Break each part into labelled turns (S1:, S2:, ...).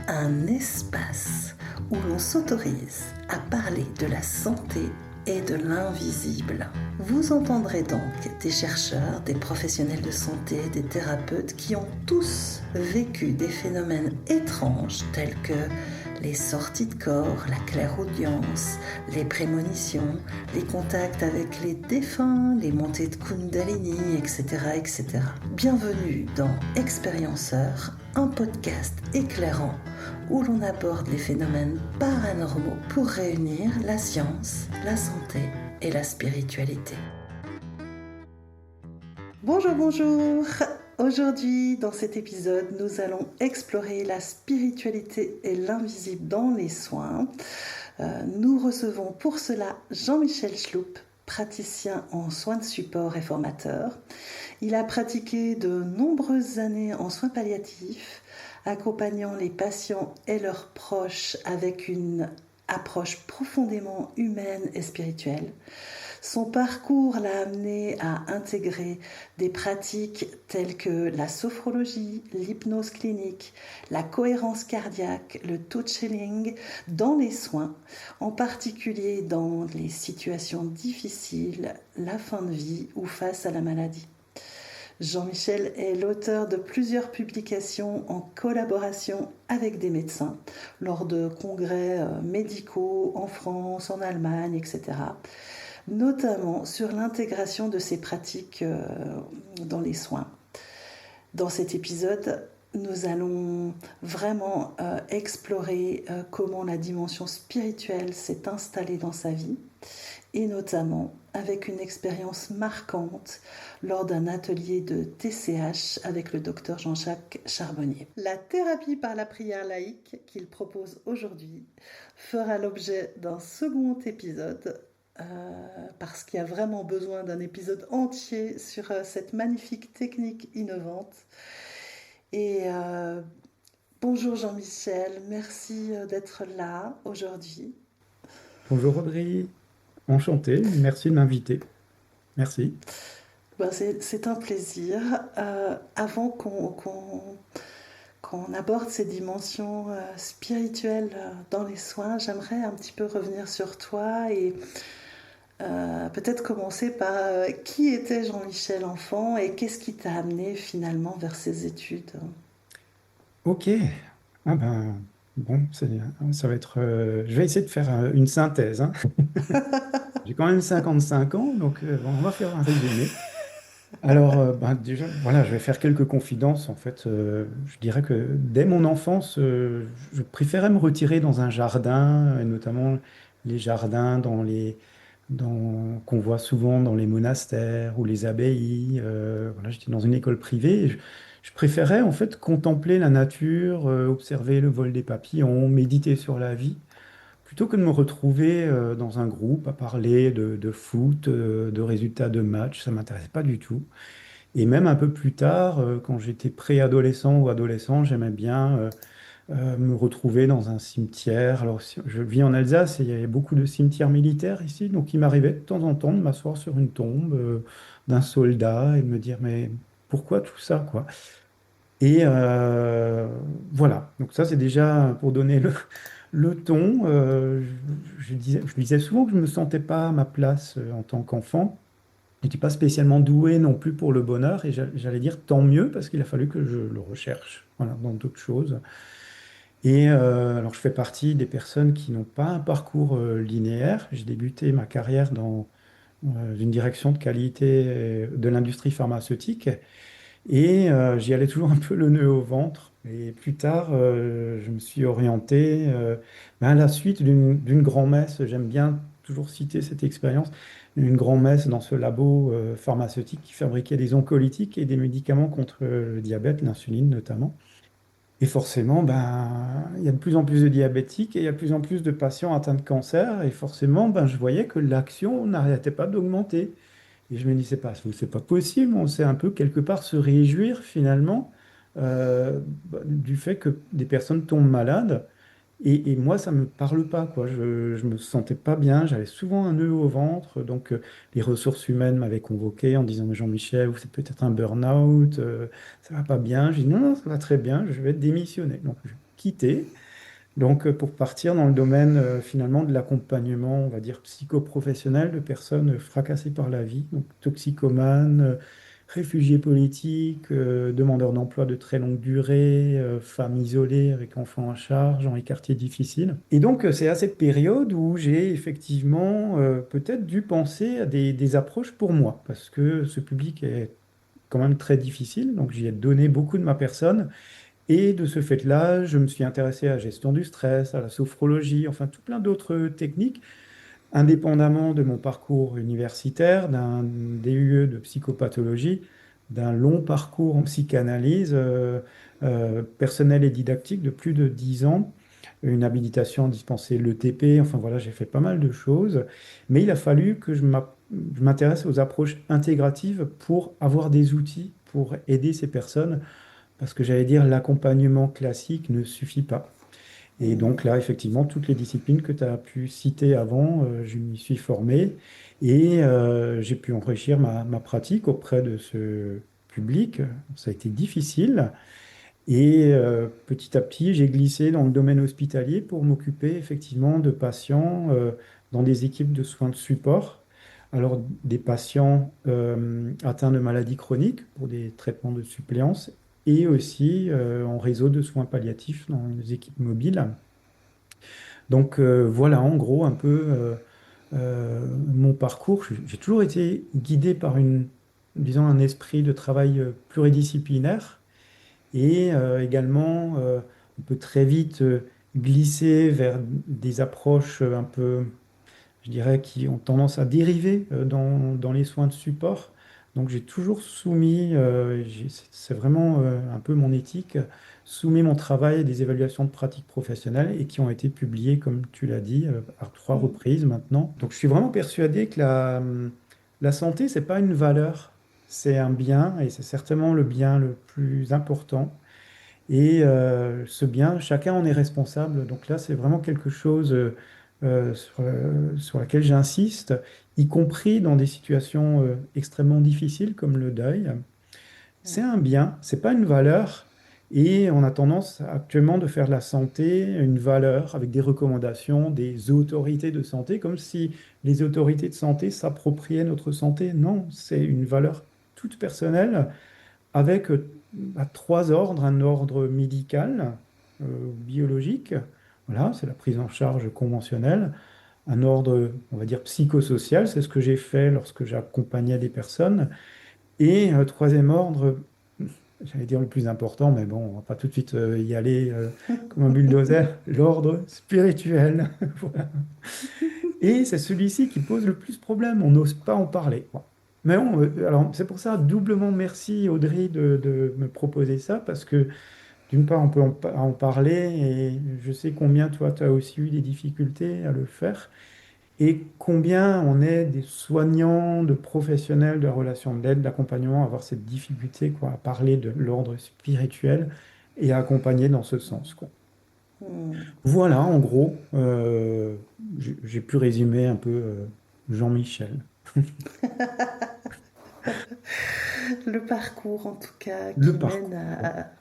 S1: un espace où l'on s'autorise à parler de la santé et de l'invisible. Vous entendrez donc des chercheurs, des professionnels de santé, des thérapeutes qui ont tous vécu des phénomènes étranges tels que les sorties de corps, la clairaudience, les prémonitions, les contacts avec les défunts, les montées de Kundalini, etc., etc. Bienvenue dans Expérienceur, un podcast éclairant où l'on aborde les phénomènes paranormaux pour réunir la science, la santé et la spiritualité. Bonjour, bonjour! Aujourd'hui, dans cet épisode, nous allons explorer la spiritualité et l'invisible dans les soins. Nous recevons pour cela Jean-Michel Schloup, praticien en soins de support et formateur. Il a pratiqué de nombreuses années en soins palliatifs, accompagnant les patients et leurs proches avec une approche profondément humaine et spirituelle. Son parcours l'a amené à intégrer des pratiques telles que la sophrologie, l'hypnose clinique, la cohérence cardiaque, le touch-healing dans les soins, en particulier dans les situations difficiles, la fin de vie ou face à la maladie. Jean-Michel est l'auteur de plusieurs publications en collaboration avec des médecins lors de congrès médicaux en France, en Allemagne, etc., notamment sur l'intégration de ces pratiques dans les soins. Dans cet épisode, nous allons vraiment explorer comment la dimension spirituelle s'est installée dans sa vie, et notamment avec une expérience marquante lors d'un atelier de TCH avec le docteur Jean-Jacques Charbonnier. La thérapie par la prière laïque qu'il propose aujourd'hui fera l'objet d'un second épisode parce qu'il y a vraiment besoin d'un épisode entier sur cette magnifique technique innovante. Et bonjour Jean-Michel, merci d'être là aujourd'hui.
S2: Bonjour Audrey, enchanté, merci de m'inviter. Merci.
S1: C'est un plaisir. Avant qu'on aborde ces dimensions spirituelles dans les soins, j'aimerais un petit peu revenir sur toi et peut-être commencer par qui était Jean-Michel enfant et qu'est-ce qui t'a amené finalement vers ces études?
S2: Ok, bon, ça va être. Je vais essayer de faire une synthèse, hein. J'ai quand même 55 ans, donc bon, on va faire un résumé. Alors, déjà, voilà, je vais faire quelques confidences. En fait, je dirais que dès mon enfance, je préférais me retirer dans un jardin, et notamment les jardins qu'on voit souvent dans les monastères ou les abbayes. Voilà, j'étais dans une école privée. Je préférais en fait contempler la nature, observer le vol des papillons, méditer sur la vie, plutôt que de me retrouver dans un groupe à parler de foot, de résultats de matchs. Ça m'intéressait pas du tout. Et même un peu plus tard, quand j'étais préadolescent ou adolescent, j'aimais bien me retrouver dans un cimetière. Alors, je vis en Alsace et il y avait beaucoup de cimetières militaires ici, donc il m'arrivait de temps en temps de m'asseoir sur une tombe d'un soldat et de me dire, mais pourquoi tout ça, quoi? Et voilà, donc ça c'est déjà pour donner le ton. Je disais souvent que je ne me sentais pas à ma place en tant qu'enfant. Je n'étais pas spécialement doué non plus pour le bonheur et j'allais dire tant mieux parce qu'il a fallu que je le recherche, voilà, dans d'autres choses. Et alors, je fais partie des personnes qui n'ont pas un parcours linéaire. J'ai débuté ma carrière dans une direction de qualité de l'industrie pharmaceutique et j'y allais toujours un peu le nœud au ventre. Et plus tard, je me suis orienté à la suite d'une grand-messe. J'aime bien toujours citer cette expérience, une grand-messe dans ce labo pharmaceutique qui fabriquait des oncolytiques et des médicaments contre le diabète, l'insuline notamment. Et forcément, il y a de plus en plus de diabétiques et il y a de plus en plus de patients atteints de cancer. Et forcément, je voyais que l'action n'arrêtait pas d'augmenter. Et je me disais, c'est pas possible. On sait un peu quelque part se réjouir finalement du fait que des personnes tombent malades. Et moi, ça me parle pas, quoi. Je me sentais pas bien. J'avais souvent un nœud au ventre. Donc, les ressources humaines m'avaient convoqué en disant, mais Jean-Michel, c'est peut-être un burn-out, ça va pas bien. J'ai dit, non, non, ça va très bien, je vais démissionner. Donc, quitté. Donc, pour partir dans le domaine finalement de l'accompagnement, on va dire psychoprofessionnel de personnes fracassées par la vie, donc toxicomanes, réfugiés politiques, demandeurs d'emploi de très longue durée, femmes isolées avec enfants à charge, dans les quartiers difficiles. Et donc, c'est à cette période où j'ai effectivement peut-être dû penser à des approches pour moi, parce que ce public est quand même très difficile, donc j'y ai donné beaucoup de ma personne. Et de ce fait-là, je me suis intéressé à la gestion du stress, à la sophrologie, enfin tout plein d'autres techniques, indépendamment de mon parcours universitaire, d'un DUE de psychopathologie, d'un long parcours en psychanalyse personnelle et didactique de plus de 10 ans, une habilitation à dispenser l'ETP, enfin voilà, j'ai fait pas mal de choses, mais il a fallu que je m'intéresse aux approches intégratives pour avoir des outils pour aider ces personnes parce que j'allais dire l'accompagnement classique ne suffit pas. Et donc là, effectivement, toutes les disciplines que tu as pu citer avant, je m'y suis formé et j'ai pu enrichir ma pratique auprès de ce public. Ça a été difficile et petit à petit, j'ai glissé dans le domaine hospitalier pour m'occuper effectivement de patients dans des équipes de soins de support. Alors, des patients atteints de maladies chroniques pour des traitements de suppléance et aussi en réseau de soins palliatifs dans les équipes mobiles. Donc, voilà en gros un peu mon parcours. J'ai toujours été guidé par disons, un esprit de travail pluridisciplinaire. Et également, on peut très vite glisser vers des approches un peu, je dirais, qui ont tendance à dériver dans les soins de support. Donc j'ai toujours soumis, c'est vraiment un peu mon éthique, soumis mon travail à des évaluations de pratiques professionnelles et qui ont été publiées, comme tu l'as dit, à 3 reprises maintenant. Donc je suis vraiment persuadé que la santé, c'est pas une valeur, c'est un bien et c'est certainement le bien le plus important. Et ce bien, chacun en est responsable. Donc là, c'est vraiment quelque chose sur laquelle j'insiste, y compris dans des situations extrêmement difficiles comme le deuil. C'est un bien, c'est pas une valeur. Et on a tendance actuellement de faire de la santé une valeur avec des recommandations des autorités de santé, comme si les autorités de santé s'appropriaient notre santé. Non, c'est une valeur toute personnelle avec 3 ordres, un ordre médical, biologique, voilà, c'est la prise en charge conventionnelle, un ordre, on va dire, psychosocial, c'est ce que j'ai fait lorsque j'accompagnais des personnes, et troisième ordre, j'allais dire le plus important, mais bon, on va pas tout de suite y aller comme un bulldozer, l'ordre spirituel. Voilà. Et c'est celui-ci qui pose le plus problème. On n'ose pas en parler. Bon. Mais alors c'est pour ça, doublement merci Audrey de me proposer ça, parce que d'une part, on peut en parler, et je sais combien toi, tu as aussi eu des difficultés à le faire, et combien on est des soignants, de professionnels de la relation d'aide, d'accompagnement, à avoir cette difficulté, quoi, à parler de l'ordre spirituel et à accompagner dans ce sens, quoi.
S1: Hmm.
S2: Voilà, en gros, j'ai pu résumer un peu Jean-Michel.
S1: Le parcours, en tout cas,
S2: Le
S1: qui mène
S2: parcours.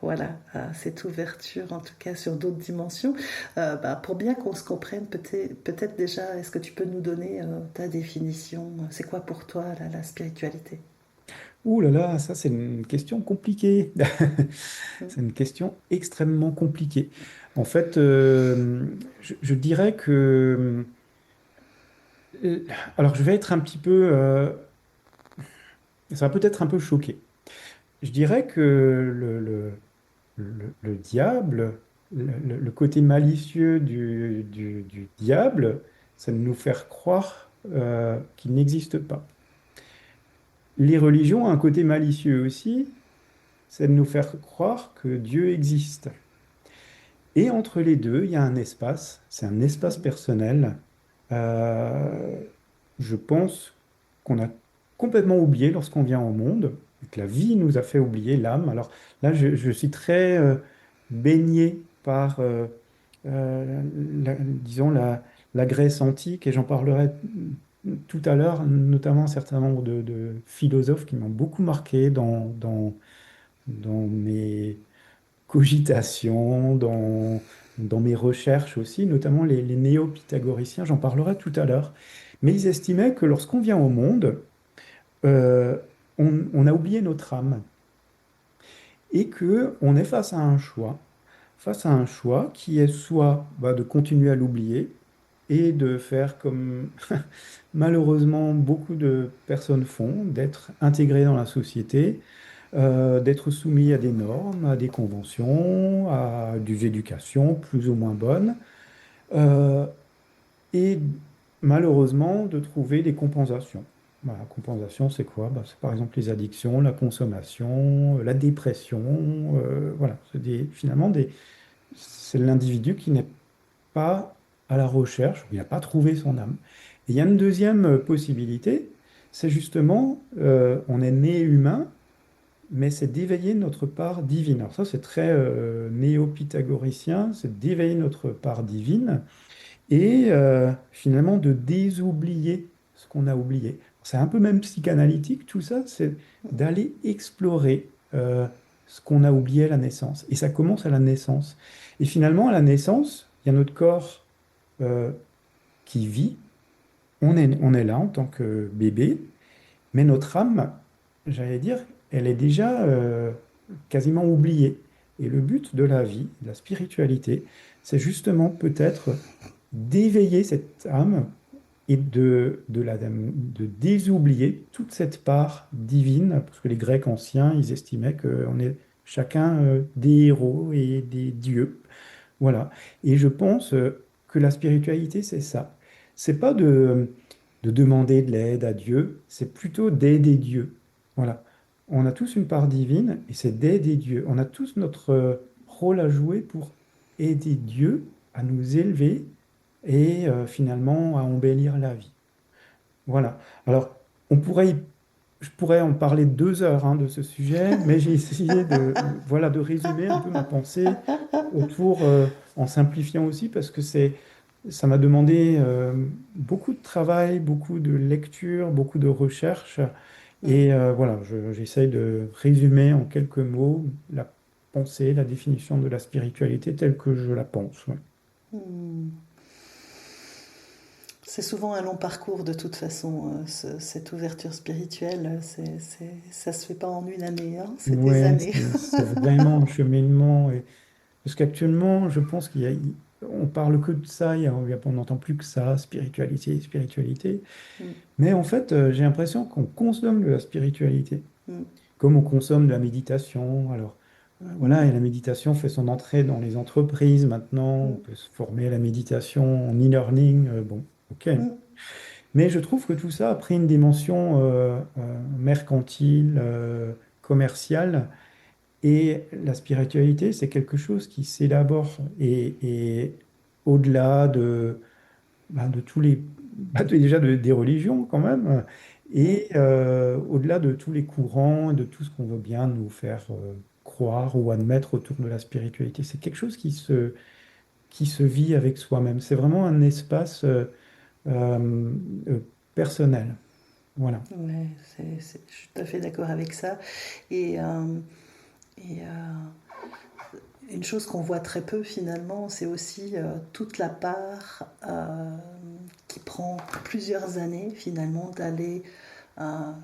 S1: voilà, à cette ouverture, en tout cas, sur d'autres dimensions. Pour bien qu'on se comprenne, peut-être déjà, est-ce que tu peux nous donner ta définition? C'est quoi pour toi la spiritualité?
S2: Ouh là là, ça c'est une question compliquée.
S1: Hmm.
S2: C'est une question extrêmement compliquée. En fait, je dirais que... euh, alors je vais être un petit peu... ça va peut-être un peu choquer. Je dirais que le diable, le côté malicieux du diable, c'est de nous faire croire qu'il n'existe pas. Les religions ont un côté malicieux aussi, c'est de nous faire croire que Dieu existe. Et entre les deux, il y a un espace, c'est un espace personnel. Euh, je pense qu'on a complètement oublié lorsqu'on vient au monde, et que la vie nous a fait oublier l'âme. Alors là, je suis très baigné par, disons, la Grèce antique, et j'en parlerai tout à l'heure, notamment un certain nombre de philosophes qui m'ont beaucoup marqué dans mes cogitation, dans mes recherches aussi, notamment les néo-pythagoriciens, j'en parlerai tout à l'heure. Mais ils estimaient que lorsqu'on vient au monde, euh, on a oublié notre âme et que on est face à un choix qui est soit de continuer à l'oublier et de faire comme malheureusement beaucoup de personnes font, d'être intégrés dans la société, d'être soumis à des normes, à des conventions, à des éducations plus ou moins bonnes, euh, et malheureusement de trouver des compensations. Voilà, la compensation, c'est quoi? C'est par exemple les addictions, la consommation, la dépression. Voilà, finalement, c'est l'individu qui n'est pas à la recherche, ou il n'a pas trouvé son âme. Et il y a une deuxième possibilité, c'est justement, on est né humain, mais c'est d'éveiller notre part divine. Alors ça, c'est très néo-pythagoricien, c'est d'éveiller notre part divine et finalement de désoublier ce qu'on a oublié. C'est un peu même psychanalytique, tout ça, c'est d'aller explorer ce qu'on a oublié à la naissance. Et ça commence à la naissance. Et finalement, à la naissance, il y a notre corps euh, qui vit, on est là en tant que bébé, mais notre âme, j'allais dire, elle est déjà quasiment oubliée. Et le but de la vie, de la spiritualité, c'est justement peut-être d'éveiller cette âme et de désoublier toute cette part divine, parce que les Grecs anciens, ils estimaient qu'on est chacun des héros et des dieux. Voilà. Et je pense que la spiritualité, c'est ça. C'est pas de demander de l'aide à Dieu, c'est plutôt d'aider Dieu. Voilà. On a tous une part divine et c'est d'aider Dieu. On a tous notre rôle à jouer pour aider Dieu à nous élever et finalement à embellir la vie. Voilà. Alors, je pourrais en parler 2 heures de ce sujet, mais j'ai essayé voilà, de résumer un peu ma pensée autour, en simplifiant aussi, parce que ça m'a demandé beaucoup de travail, beaucoup de lecture, beaucoup de recherche. Et voilà, j'essaye de résumer en quelques mots la pensée, la définition de la spiritualité telle que je la pense. Ouais.
S1: Hmm. C'est souvent un long parcours de toute façon, cette ouverture spirituelle. Ça se fait pas en une année, hein, c'est des
S2: Ouais,
S1: années.
S2: c'est vraiment un cheminement. Parce qu'actuellement, je pense on parle que de ça, on n'entend plus que ça, spiritualité, spiritualité.
S1: Hmm,
S2: Mais en fait, j'ai l'impression qu'on consomme de la spiritualité,
S1: hmm,
S2: comme on consomme de la méditation. Alors, voilà, et la méditation fait son entrée dans les entreprises maintenant. On
S1: hmm,
S2: peut se former à la méditation en e-learning. Bon, ok.
S1: hmm.
S2: Mais je trouve que tout ça a pris une dimension mercantile, commerciale. Et la spiritualité, c'est quelque chose qui s'élabore et au-delà de tous déjà des religions quand même,
S1: Mm,
S2: et au-delà de tous les courants et de tout ce qu'on veut bien nous faire croire ou admettre autour de la spiritualité. C'est quelque chose qui se vit avec soi-même. C'est vraiment un espace euh, euh, personnel. Voilà.
S1: ouais, je suis tout à fait d'accord avec ça. Et, une chose qu'on voit très peu finalement, c'est aussi toute la part qui prend plusieurs années finalement d'aller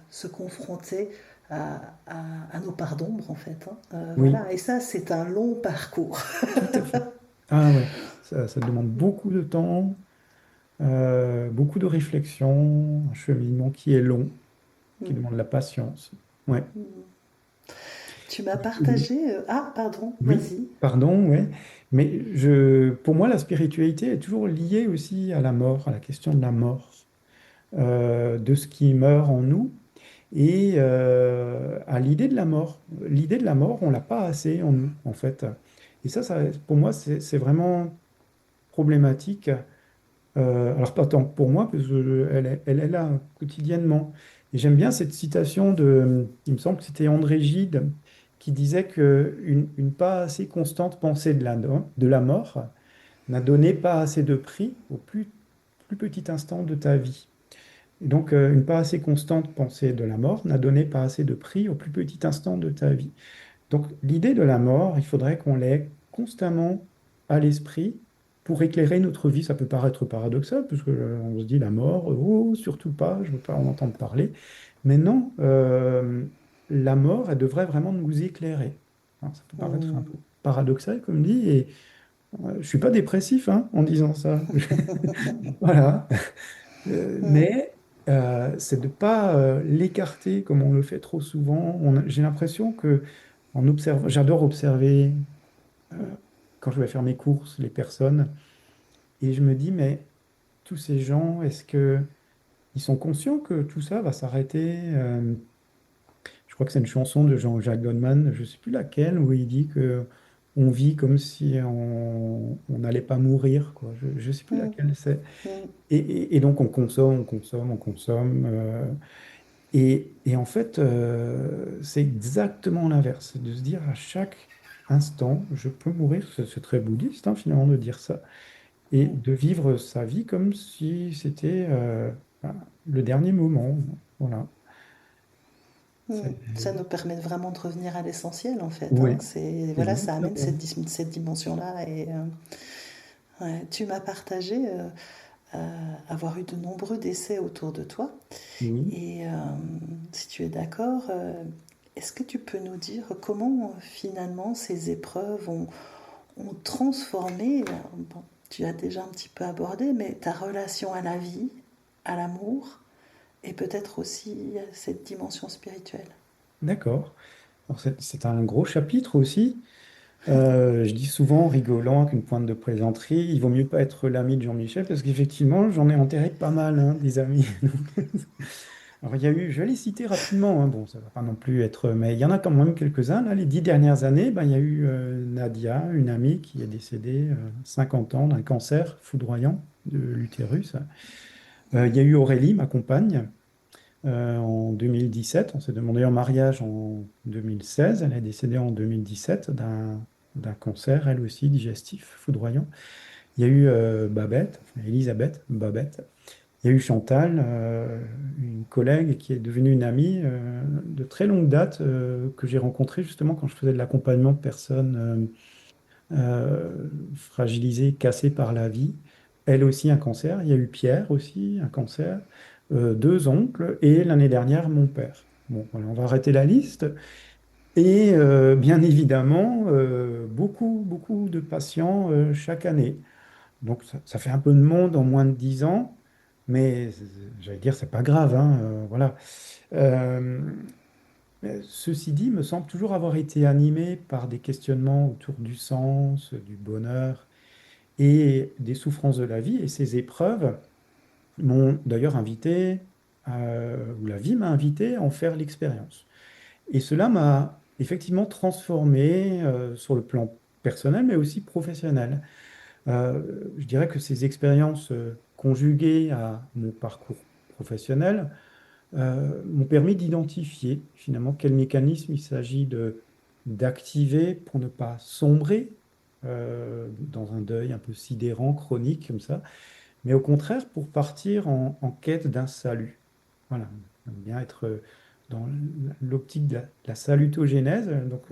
S1: se confronter à nos parts d'ombre en fait, hein.
S2: Oui,
S1: Voilà, et ça c'est un long parcours.
S2: tout à fait. Ah ouais, ça demande beaucoup de temps. Beaucoup de réflexion, un cheminement qui est long, qui demande de la patience. Ouais.
S1: Tu m'as
S2: Oui,
S1: partagé... Ah, pardon,
S2: oui,
S1: vas-y.
S2: pardon, ouais. Mais pour moi, la spiritualité est toujours liée aussi à la mort, à la question de la mort, de ce qui meurt en nous et à l'idée de la mort. L'idée de la mort, on l'a pas assez en nous, en fait. Et pour moi, c'est vraiment problématique. Alors pas tant que pour moi, parce qu'elle est là quotidiennement. Et j'aime bien cette citation il me semble que c'était André Gide, qui disait qu'une pas assez constante pensée de la mort n'a donné pas assez de prix au plus petit instant de ta vie. Et donc, une pas assez constante pensée de la mort n'a donné pas assez de prix au plus petit instant de ta vie. Donc, l'idée de la mort, il faudrait qu'on l'ait constamment à l'esprit pour éclairer notre vie. Ça peut paraître paradoxal, parce que on se dit la mort, oh, surtout pas, je ne veux pas en entendre parler. Mais non, la mort, elle devrait vraiment nous éclairer. Alors, ça peut paraître un
S1: Mm.
S2: peu paradoxal, comme dit, et je ne suis pas dépressif hein, en disant ça. Voilà.
S1: Mm.
S2: Mais c'est de ne pas l'écarter comme on le fait trop souvent. J'ai l'impression que en observant, j'adore observer euh, quand je vais faire mes courses, les personnes, et je me dis, mais tous ces gens, est-ce que ils sont conscients que tout ça va s'arrêter? Je crois que c'est une chanson de Jean-Jacques Goldman, je ne sais plus laquelle, où il dit que on vit comme si on n'allait pas mourir, quoi. Je ne sais plus
S1: Mm.
S2: laquelle c'est.
S1: Mm.
S2: Et donc on consomme, on consomme, on consomme. Et en fait, c'est exactement l'inverse, c'est de se dire à chaque instant, je peux mourir. C'est très bouddhiste, hein, finalement, de dire ça. Et
S1: Mm.
S2: de vivre sa vie comme si c'était ben, le dernier moment. Voilà.
S1: Mm.
S2: C'est-
S1: Ça nous permet vraiment de revenir à l'essentiel en fait, hein.
S2: Oui,
S1: Voilà, ça amène
S2: exactement.
S1: cette dimension-là. Et ouais, tu m'as partagé avoir eu de nombreux décès autour de toi.
S2: Oui,
S1: Et si tu es d'accord, est-ce que tu peux nous dire comment finalement ces épreuves ont transformé, bon, tu as déjà un petit peu abordé, mais ta relation à la vie, à l'amour, et peut-être aussi cette dimension spirituelle.
S2: d'accord. Alors, c'est un gros chapitre aussi. Je dis souvent, en rigolant, qu'une pointe de plaisanterie, il vaut mieux pas être l'ami de Jean-Michel, parce qu'effectivement, j'en ai enterré pas mal, hein, des amis. Alors, il y a eu, je vais les citer rapidement, hein, bon, ça va pas non plus être, mais il y en a quand même quelques-uns. Là, les 10 dernières années, ben, il y a eu Nadia, une amie qui est décédée, 50 ans, d'un cancer foudroyant de l'utérus. Il y a eu Aurélie, ma compagne, en 2017. On s'est demandé en mariage en 2016. Elle est décédée en 2017 d'un cancer, elle aussi, digestif, foudroyant. Il y a eu Babette, enfin, Elisabeth Babette. Il y a eu Chantal, une collègue qui est devenue une amie de très longue date, que j'ai rencontrée justement quand je faisais de l'accompagnement de personnes fragilisées, cassées par la vie. Elle aussi un cancer. Il y a eu Pierre aussi, un cancer. Deux oncles et l'année dernière mon père. Bon, voilà, on va arrêter la liste. Et bien évidemment, beaucoup, beaucoup de patients chaque année. Donc ça fait un peu de monde en moins de 10 ans, mais j'allais dire, c'est pas grave, hein, voilà. Euh, mais ceci dit, me semble toujours avoir été animé par des questionnements autour du sens, du bonheur et des souffrances de la vie. Et ces épreuves m'ont d'ailleurs invité, ou la vie m'a invité à en faire l'expérience. Et cela m'a effectivement transformé sur le plan personnel, mais aussi professionnel. Je dirais que ces expériences conjuguées à mon parcours professionnel m'ont permis d'identifier finalement quel mécanisme il s'agit d'activer pour ne pas sombrer dans un deuil un peu sidérant, chronique comme ça, mais au contraire pour partir en quête d'un salut. Voilà, j'aime bien être dans l'optique de la salutogénèse. Donc,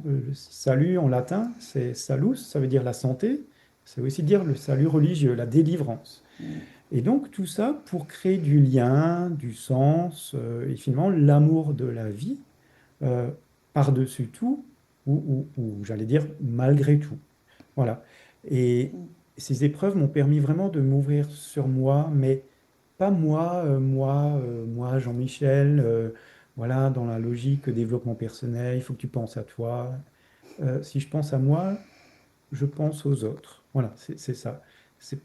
S2: le salut en latin, c'est salus, ça veut dire la santé. C'est aussi dire le salut religieux, la délivrance. Et donc, tout ça pour créer du lien, du sens, et finalement l'amour de la vie, euh, par-dessus tout, ou j'allais dire malgré tout. Voilà. Et ces épreuves m'ont permis vraiment de m'ouvrir sur moi, mais pas moi, moi, Jean-Michel, voilà, dans la logique développement personnel, il faut que tu penses à toi. Si je pense à moi, je pense aux autres. Voilà, c'est ça. C'est,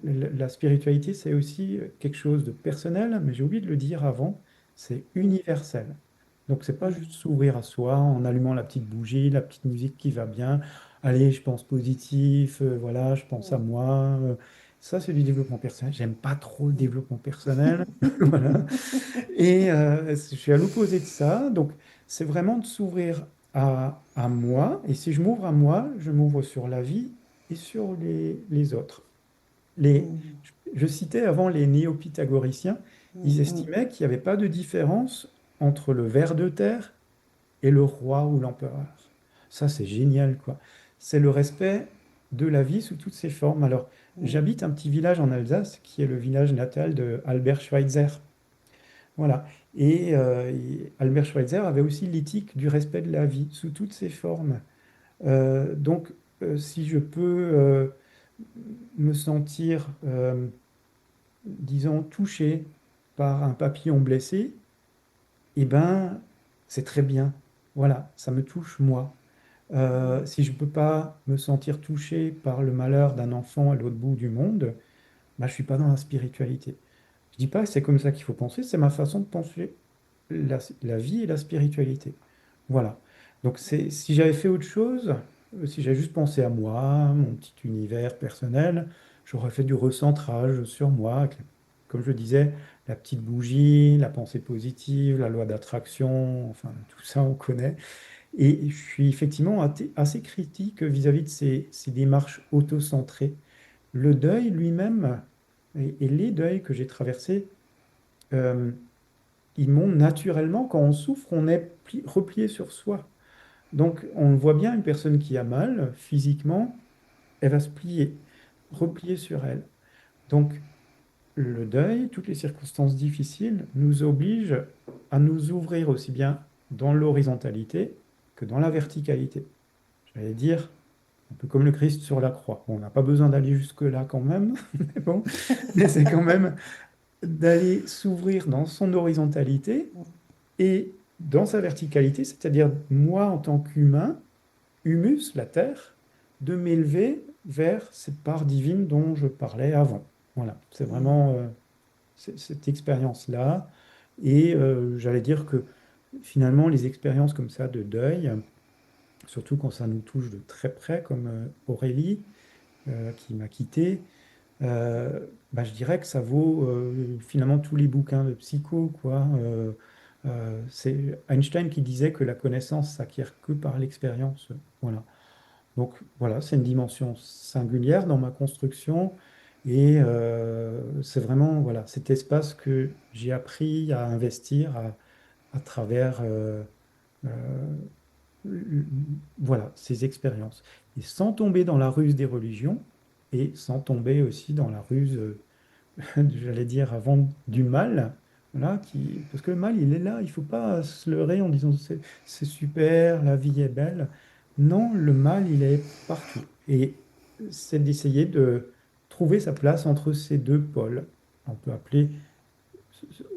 S2: la spiritualité, c'est aussi quelque chose de personnel, mais j'ai oublié de le dire avant, c'est universel. Donc, c'est pas juste s'ouvrir à soi en allumant la petite bougie, la petite musique qui va bien. Allez, je pense positif, voilà, je pense à moi. Ça, c'est du développement personnel. J'aime pas trop le développement personnel. Voilà. Et je suis à l'opposé de ça. Donc, c'est vraiment de s'ouvrir à moi. Et si je m'ouvre à moi, je m'ouvre sur la vie et sur les autres. Je citais avant les néo-pythagoriciens. Ils estimaient qu'il n'y avait pas de différence entre le ver de terre et le roi ou l'empereur. Ça, c'est génial, quoi. C'est le respect de la vie sous toutes ses formes. Alors, j'habite un petit village en Alsace qui est le village natal de Albert Schweitzer. Voilà. Et Albert Schweitzer avait aussi l'éthique du respect de la vie sous toutes ses formes. Donc, si je peux me sentir, disons, touché par un papillon blessé, eh ben, c'est très bien. Voilà, ça me touche moi. Si je ne peux pas me sentir touché par le malheur d'un enfant à l'autre bout du monde, bah, je ne suis pas dans la spiritualité. Je dis pas que c'est comme ça qu'il faut penser, c'est ma façon de penser la vie et la spiritualité. Voilà. Donc si j'avais fait autre chose, si j'avais juste pensé à moi, mon petit univers personnel, j'aurais fait du recentrage sur moi, avec, comme je disais, la petite bougie, la pensée positive, la loi d'attraction, enfin tout ça on connaît. Et je suis effectivement assez critique vis-à-vis de ces démarches auto-centrées. Le deuil lui-même et les deuils que j'ai traversés, euh, ils m'ont naturellement, quand on souffre, on est replié sur soi. Donc on voit bien une personne qui a mal physiquement, elle va se plier, replier sur elle. Donc le deuil, toutes les circonstances difficiles nous obligent à nous ouvrir aussi bien dans l'horizontalité que dans la verticalité. J'allais dire, un peu comme le Christ sur la croix. Bon, on n'a pas besoin d'aller jusque-là quand même, mais bon, mais c'est quand même d'aller s'ouvrir dans son horizontalité et dans sa verticalité, c'est-à-dire moi en tant qu'humain, humus, la terre, de m'élever vers cette part divine dont je parlais avant. Voilà, c'est vraiment cette expérience-là. Et j'allais dire que finalement, les expériences comme ça de deuil, surtout quand ça nous touche de très près, comme Aurélie, qui m'a quitté, bah, je dirais que ça vaut finalement tous les bouquins de psycho, quoi. C'est Einstein qui disait que la connaissance s'acquiert que par l'expérience. Voilà. Donc voilà, c'est une dimension singulière dans ma construction et c'est vraiment voilà, cet espace que j'ai appris à investir à travers euh, voilà, ces expériences. Et sans tomber dans la ruse des religions et sans tomber aussi dans la ruse, j'allais dire avant, du mal. Voilà, parce que le mal, il est là, il ne faut pas se leurrer en disant c'est super, la vie est belle. Non, le mal, il est partout. Et c'est d'essayer de trouver sa place entre ces deux pôles. On peut appeler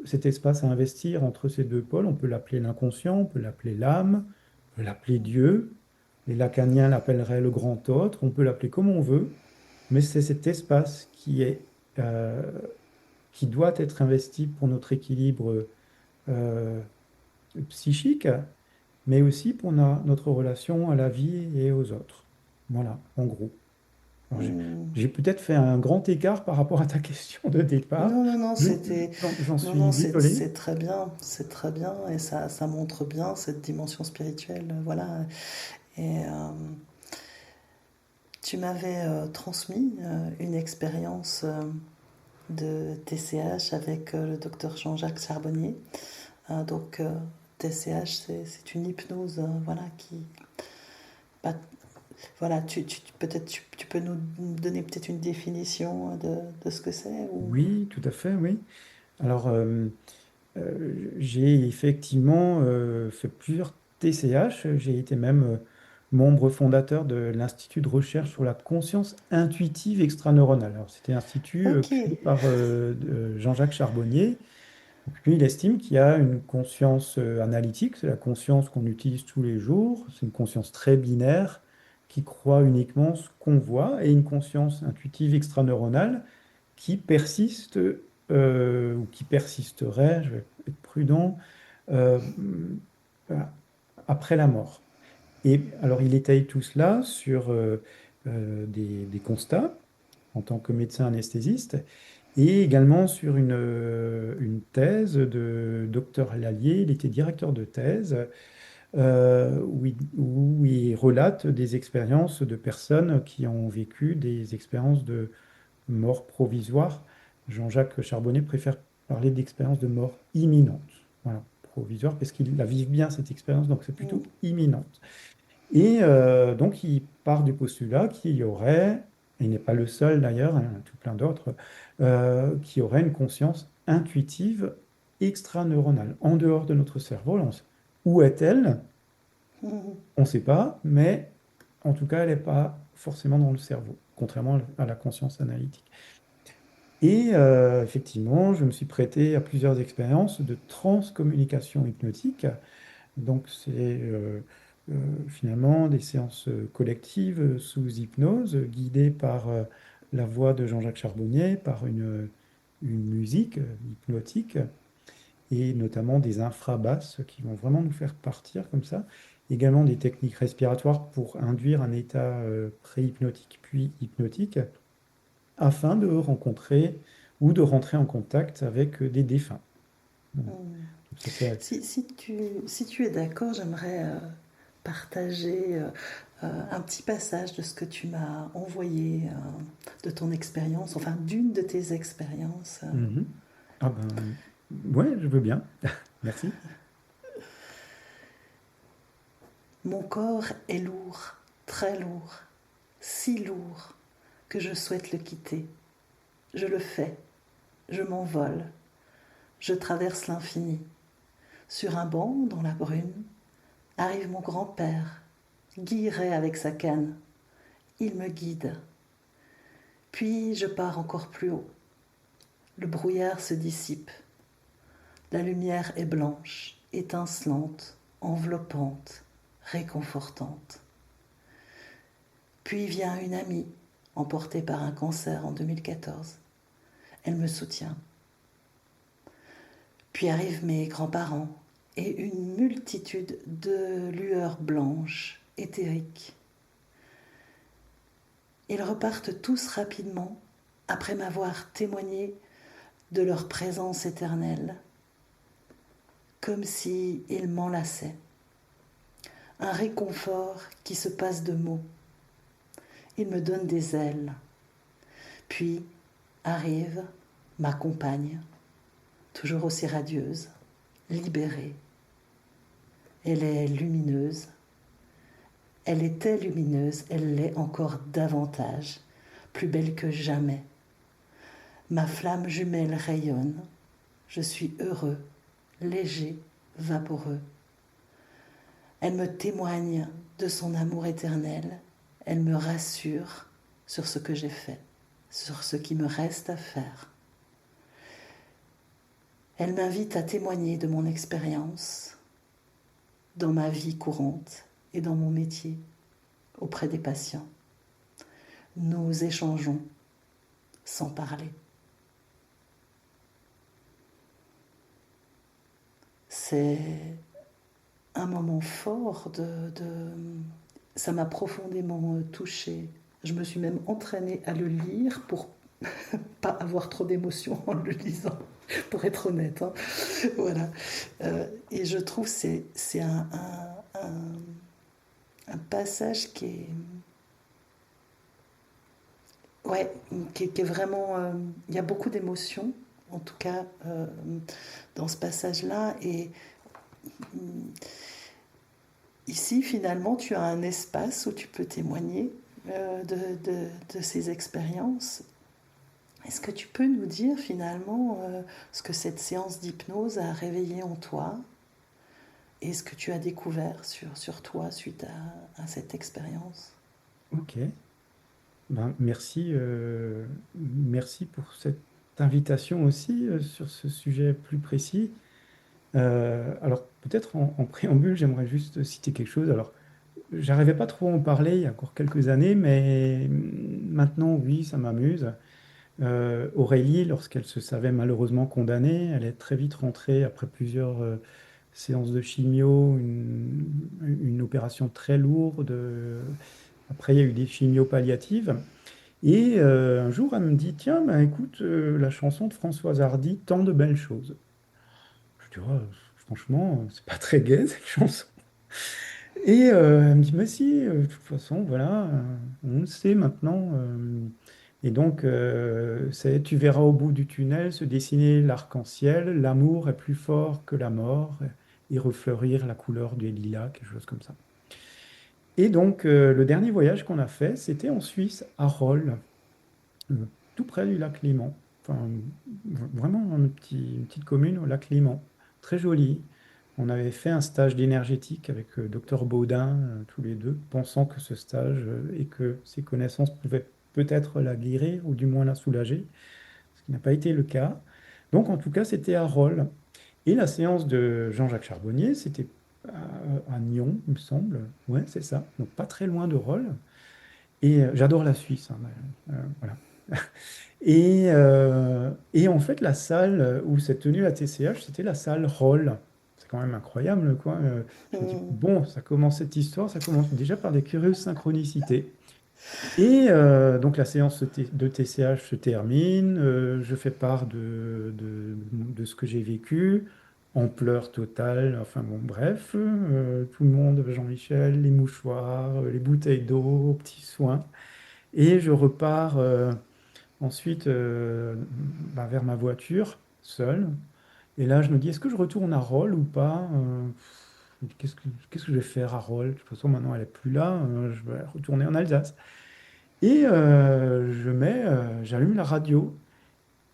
S2: cet espace à investir entre ces deux pôles, on peut l'appeler l'inconscient, on peut l'appeler l'âme, on peut l'appeler Dieu. Les lacaniens l'appelleraient le grand autre, on peut l'appeler comme on veut, mais c'est cet espace euh, qui doit être investi pour notre équilibre euh, psychique, mais aussi pour notre relation à la vie et aux autres. Voilà, en gros. Alors,
S1: Mm.
S2: j'ai peut-être fait un grand écart par rapport à ta question de départ.
S1: Non, non, non,
S2: Je-
S1: c'était,
S2: J'en
S1: non, non,
S2: suis désolé.
S1: c'est très bien, et ça montre bien cette dimension spirituelle, voilà. Et tu m'avais transmis une expérience de TCH avec le docteur Jean-Jacques Charbonnier. Donc, TCH, c'est une hypnose, voilà, qui, bah, voilà, peut-être tu peux nous donner peut-être une définition de ce que c'est ou...
S2: Oui, tout à fait, oui. Alors, j'ai effectivement fait plusieurs TCH. J'ai été même membre fondateur de l'Institut de recherche sur la conscience intuitive extraneuronale. Alors, c'était l'institut
S1: Ok.
S2: créé par de Jean-Jacques Charbonnier. Donc, lui, il estime qu'il y a une conscience analytique, c'est la conscience qu'on utilise tous les jours. C'est une conscience très binaire qui croit uniquement ce qu'on voit, et une conscience intuitive extraneuronale qui persiste ou qui persisterait, je vais être prudent, euh, euh, après la mort. Et alors, il étaye tout cela sur des constats en tant que médecin anesthésiste et également sur une thèse de docteur Lallier. Il était directeur de thèse où il relate des expériences de personnes qui ont vécu des expériences de mort provisoire. Jean-Jacques Charbonnet préfère parler d'expérience de mort imminente. Voilà, provisoire parce qu'ils la vivent bien, cette expérience, donc c'est plutôt
S1: Mm.
S2: imminente. Et donc, il part du postulat qu'il y aurait, et il n'est pas le seul d'ailleurs, hein, tout plein d'autres, qui aurait une conscience intuitive extraneuronale, en dehors de notre cerveau. Où est-elle?
S1: Mm.
S2: On ne sait pas, mais en tout cas, elle n'est pas forcément dans le cerveau, contrairement à la conscience analytique. Et effectivement, je me suis prêté à plusieurs expériences de transcommunication hypnotique. Donc, c'est finalement des séances collectives sous hypnose, guidées par la voix de Jean-Jacques Charbonnier, par une musique hypnotique, et notamment des infrabasses qui vont vraiment nous faire partir comme ça. Également des techniques respiratoires pour induire un état pré-hypnotique puis hypnotique, afin de rencontrer ou de rentrer en contact avec des défunts. Voilà.
S1: Mm.
S2: Donc ça, c'est...
S1: Si tu es d'accord, j'aimerais partager un petit passage de ce que tu m'as envoyé, de ton expérience, enfin d'une de tes expériences.
S2: Mhm. Ah ben, ouais, je veux bien. Merci.
S1: Mon corps est lourd, très lourd, si lourd que je souhaite le quitter. Je le fais, je m'envole, je traverse l'infini. Sur un banc dans la brune arrive mon grand-père, guilleret avec sa canne. Il me guide. Puis je pars encore plus haut. Le brouillard se dissipe. La lumière est blanche, étincelante, enveloppante, réconfortante. Puis vient une amie, emportée par un cancer en 2014. Elle me soutient. Puis arrivent mes grands-parents et une multitude de lueurs blanches, éthériques. Ils repartent tous rapidement après m'avoir témoigné de leur présence éternelle, comme s'ils m'enlaçaient. Un réconfort qui se passe de mots. Ils me donnent des ailes. Puis arrive ma compagne, toujours aussi radieuse, libérée. Elle est lumineuse. Elle était lumineuse, elle l'est encore davantage, plus belle que jamais. Ma flamme jumelle rayonne. Je suis heureux, léger, vaporeux. Elle me témoigne de son amour éternel. Elle me rassure sur ce que j'ai fait, sur ce qui me reste à faire. Elle m'invite à témoigner de mon expérience dans ma vie courante et dans mon métier auprès des patients. Nous échangeons sans parler. C'est un moment fort ça m'a profondément touchée. Je me suis même entraînée à le lire pour pas avoir trop d'émotions en le lisant, pour être honnête. Hein. Voilà. Et je trouve que c'est un passage qui est... Ouais, qui est vraiment... il y a beaucoup d'émotions, en tout cas, dans ce passage-là. Et ici, finalement, tu as un espace où tu peux témoigner de ces expériences. Est-ce que tu peux nous dire, finalement, ce que cette séance d'hypnose a réveillé en toi et ce que tu as découvert sur toi suite à cette expérience?
S2: Ok. Ben, merci pour cette invitation aussi sur ce sujet plus précis. Alors, peut-être en préambule, j'aimerais juste citer quelque chose. Alors, j'arrivais pas trop à en parler il y a encore quelques années, mais maintenant, oui, ça m'amuse. Aurélie, lorsqu'elle se savait malheureusement condamnée, elle est très vite rentrée après plusieurs séances de chimio, une opération très lourde. Après, il y a eu des chimios palliatives. Et un jour, elle me dit, tiens, ben, écoute, la chanson de Françoise Hardy, tant de belles choses. Je dis, oh, franchement, c'est pas très gai cette chanson. Et elle me dit, mais si, de toute façon, voilà, on le sait maintenant. Et donc, tu verras au bout du tunnel se dessiner l'arc-en-ciel, l'amour est plus fort que la mort. et refleurir la couleur des lilas, quelque chose comme ça. Et donc, le dernier voyage qu'on a fait, c'était en Suisse, à Rolle, tout près du lac Léman. Enfin, vraiment une petite commune au lac Léman, très jolie. On avait fait un stage d'énergétique avec Dr Baudin, tous les deux, pensant que ce stage et que ses connaissances pouvaient peut-être la guérir ou du moins la soulager, ce qui n'a pas été le cas. Donc, en tout cas, c'était à Rolle. Et la séance de Jean-Jacques Charbonnier, c'était à Nyon, il me semble. Ouais, c'est ça. Donc, pas très loin de Rolle. Et j'adore la Suisse, hein, voilà. Et en fait, la salle où s'est tenue la TCH, c'était la salle Roll. C'est quand même incroyable, quoi. Je me dis,
S1: Hmm.
S2: bon, ça commence cette histoire, ça commence déjà par des curieuses synchronicités. Et donc la séance de TCH se termine, je fais part de ce que j'ai vécu, en pleurs totales, enfin bon, bref, tout le monde, Jean-Michel, les mouchoirs, les bouteilles d'eau, petits soins. Et je repars ensuite vers ma voiture, seul. Et là, je me dis, est-ce que je retourne à Rolle ou pas? Qu'est-ce que je vais faire à Rolle? De toute façon, maintenant, elle n'est plus là. Je vais retourner en Alsace. Et j'allume la radio.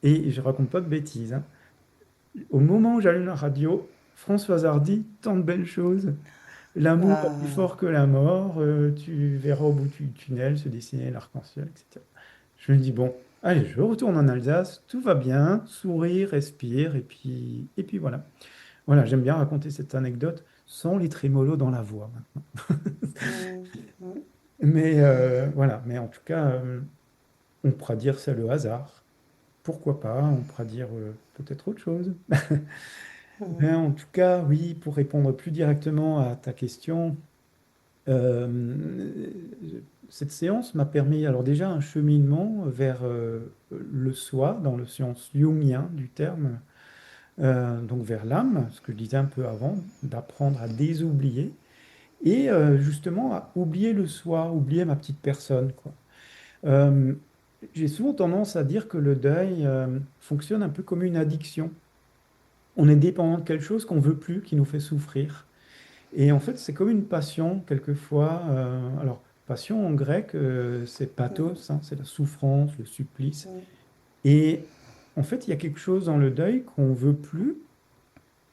S2: Et je raconte pas de bêtises, hein. Au moment où j'allume la radio, Françoise Hardy, tant de belles choses. L'amour est plus
S1: Ah,
S2: fort que la mort. Tu verras au bout du tunnel se dessiner l'arc-en-ciel, etc. Je me dis, bon, allez, je retourne en Alsace, tout va bien, sourire, respire, et puis voilà. Voilà, j'aime bien raconter cette anecdote sans les trémolos dans la voix maintenant.
S1: hmm, hmm,
S2: Mais voilà, mais en tout cas, on pourra dire c'est le hasard. Pourquoi pas? On pourra dire peut-être autre chose. Mais
S1: hmm.
S2: en tout cas, oui, pour répondre plus directement à ta question, cette séance m'a permis alors déjà un cheminement vers le soi, dans le sens jungien du terme, donc vers l'âme, ce que je disais un peu avant, d'apprendre à désoublier et justement à oublier le soi, oublier ma petite personne, quoi. Euh, j'ai souvent tendance à dire que le deuil fonctionne un peu comme une addiction. On est dépendant de quelque chose qu'on veut plus, qui nous fait souffrir. Et en fait, c'est comme une passion, quelquefois. Alors, passion en grec, c'est pathos, hein, c'est la souffrance, le supplice. Et en fait, il y a quelque chose dans le deuil qu'on veut plus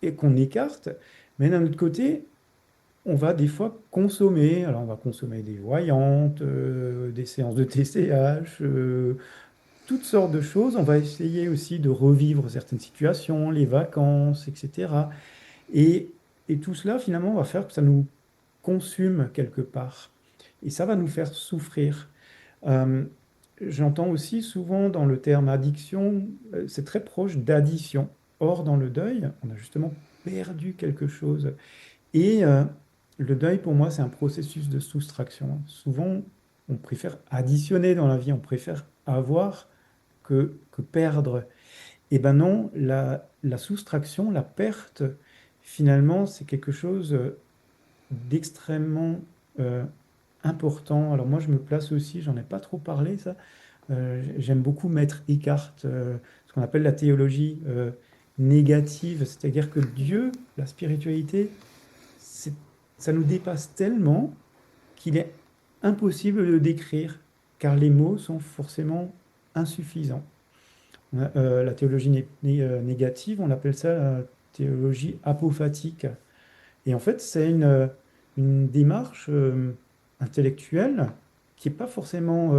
S2: et qu'on écarte. Mais d'un autre côté, on va des fois consommer. Alors, on va consommer des voyantes, des séances de TCH, toutes sortes de choses. On va essayer aussi de revivre certaines situations, les vacances, etc. Et, et tout cela, finalement, va faire que ça nous consume quelque part. Et ça va nous faire souffrir. Euh, J'entends aussi souvent dans le terme addiction, c'est très proche d'addition. Or, dans le deuil, on a justement perdu quelque chose. Et le deuil, pour moi, c'est un processus de soustraction. Souvent, on préfère additionner dans la vie, on préfère avoir que perdre. Eh ben non, la soustraction, la perte, finalement, c'est quelque chose d'extrêmement euh, important. Alors moi, je me place aussi, j'en ai pas trop parlé, ça. J'aime beaucoup Maître Eckhart, ce qu'on appelle la théologie négative, c'est-à-dire que Dieu, la spiritualité, c'est- ça nous dépasse tellement qu'il est impossible de décrire, car les mots sont forcément insuffisants. La théologie négative, on appelle ça la théologie apophatique. Et en fait, c'est une démarche intellectuelle qui n'est pas forcément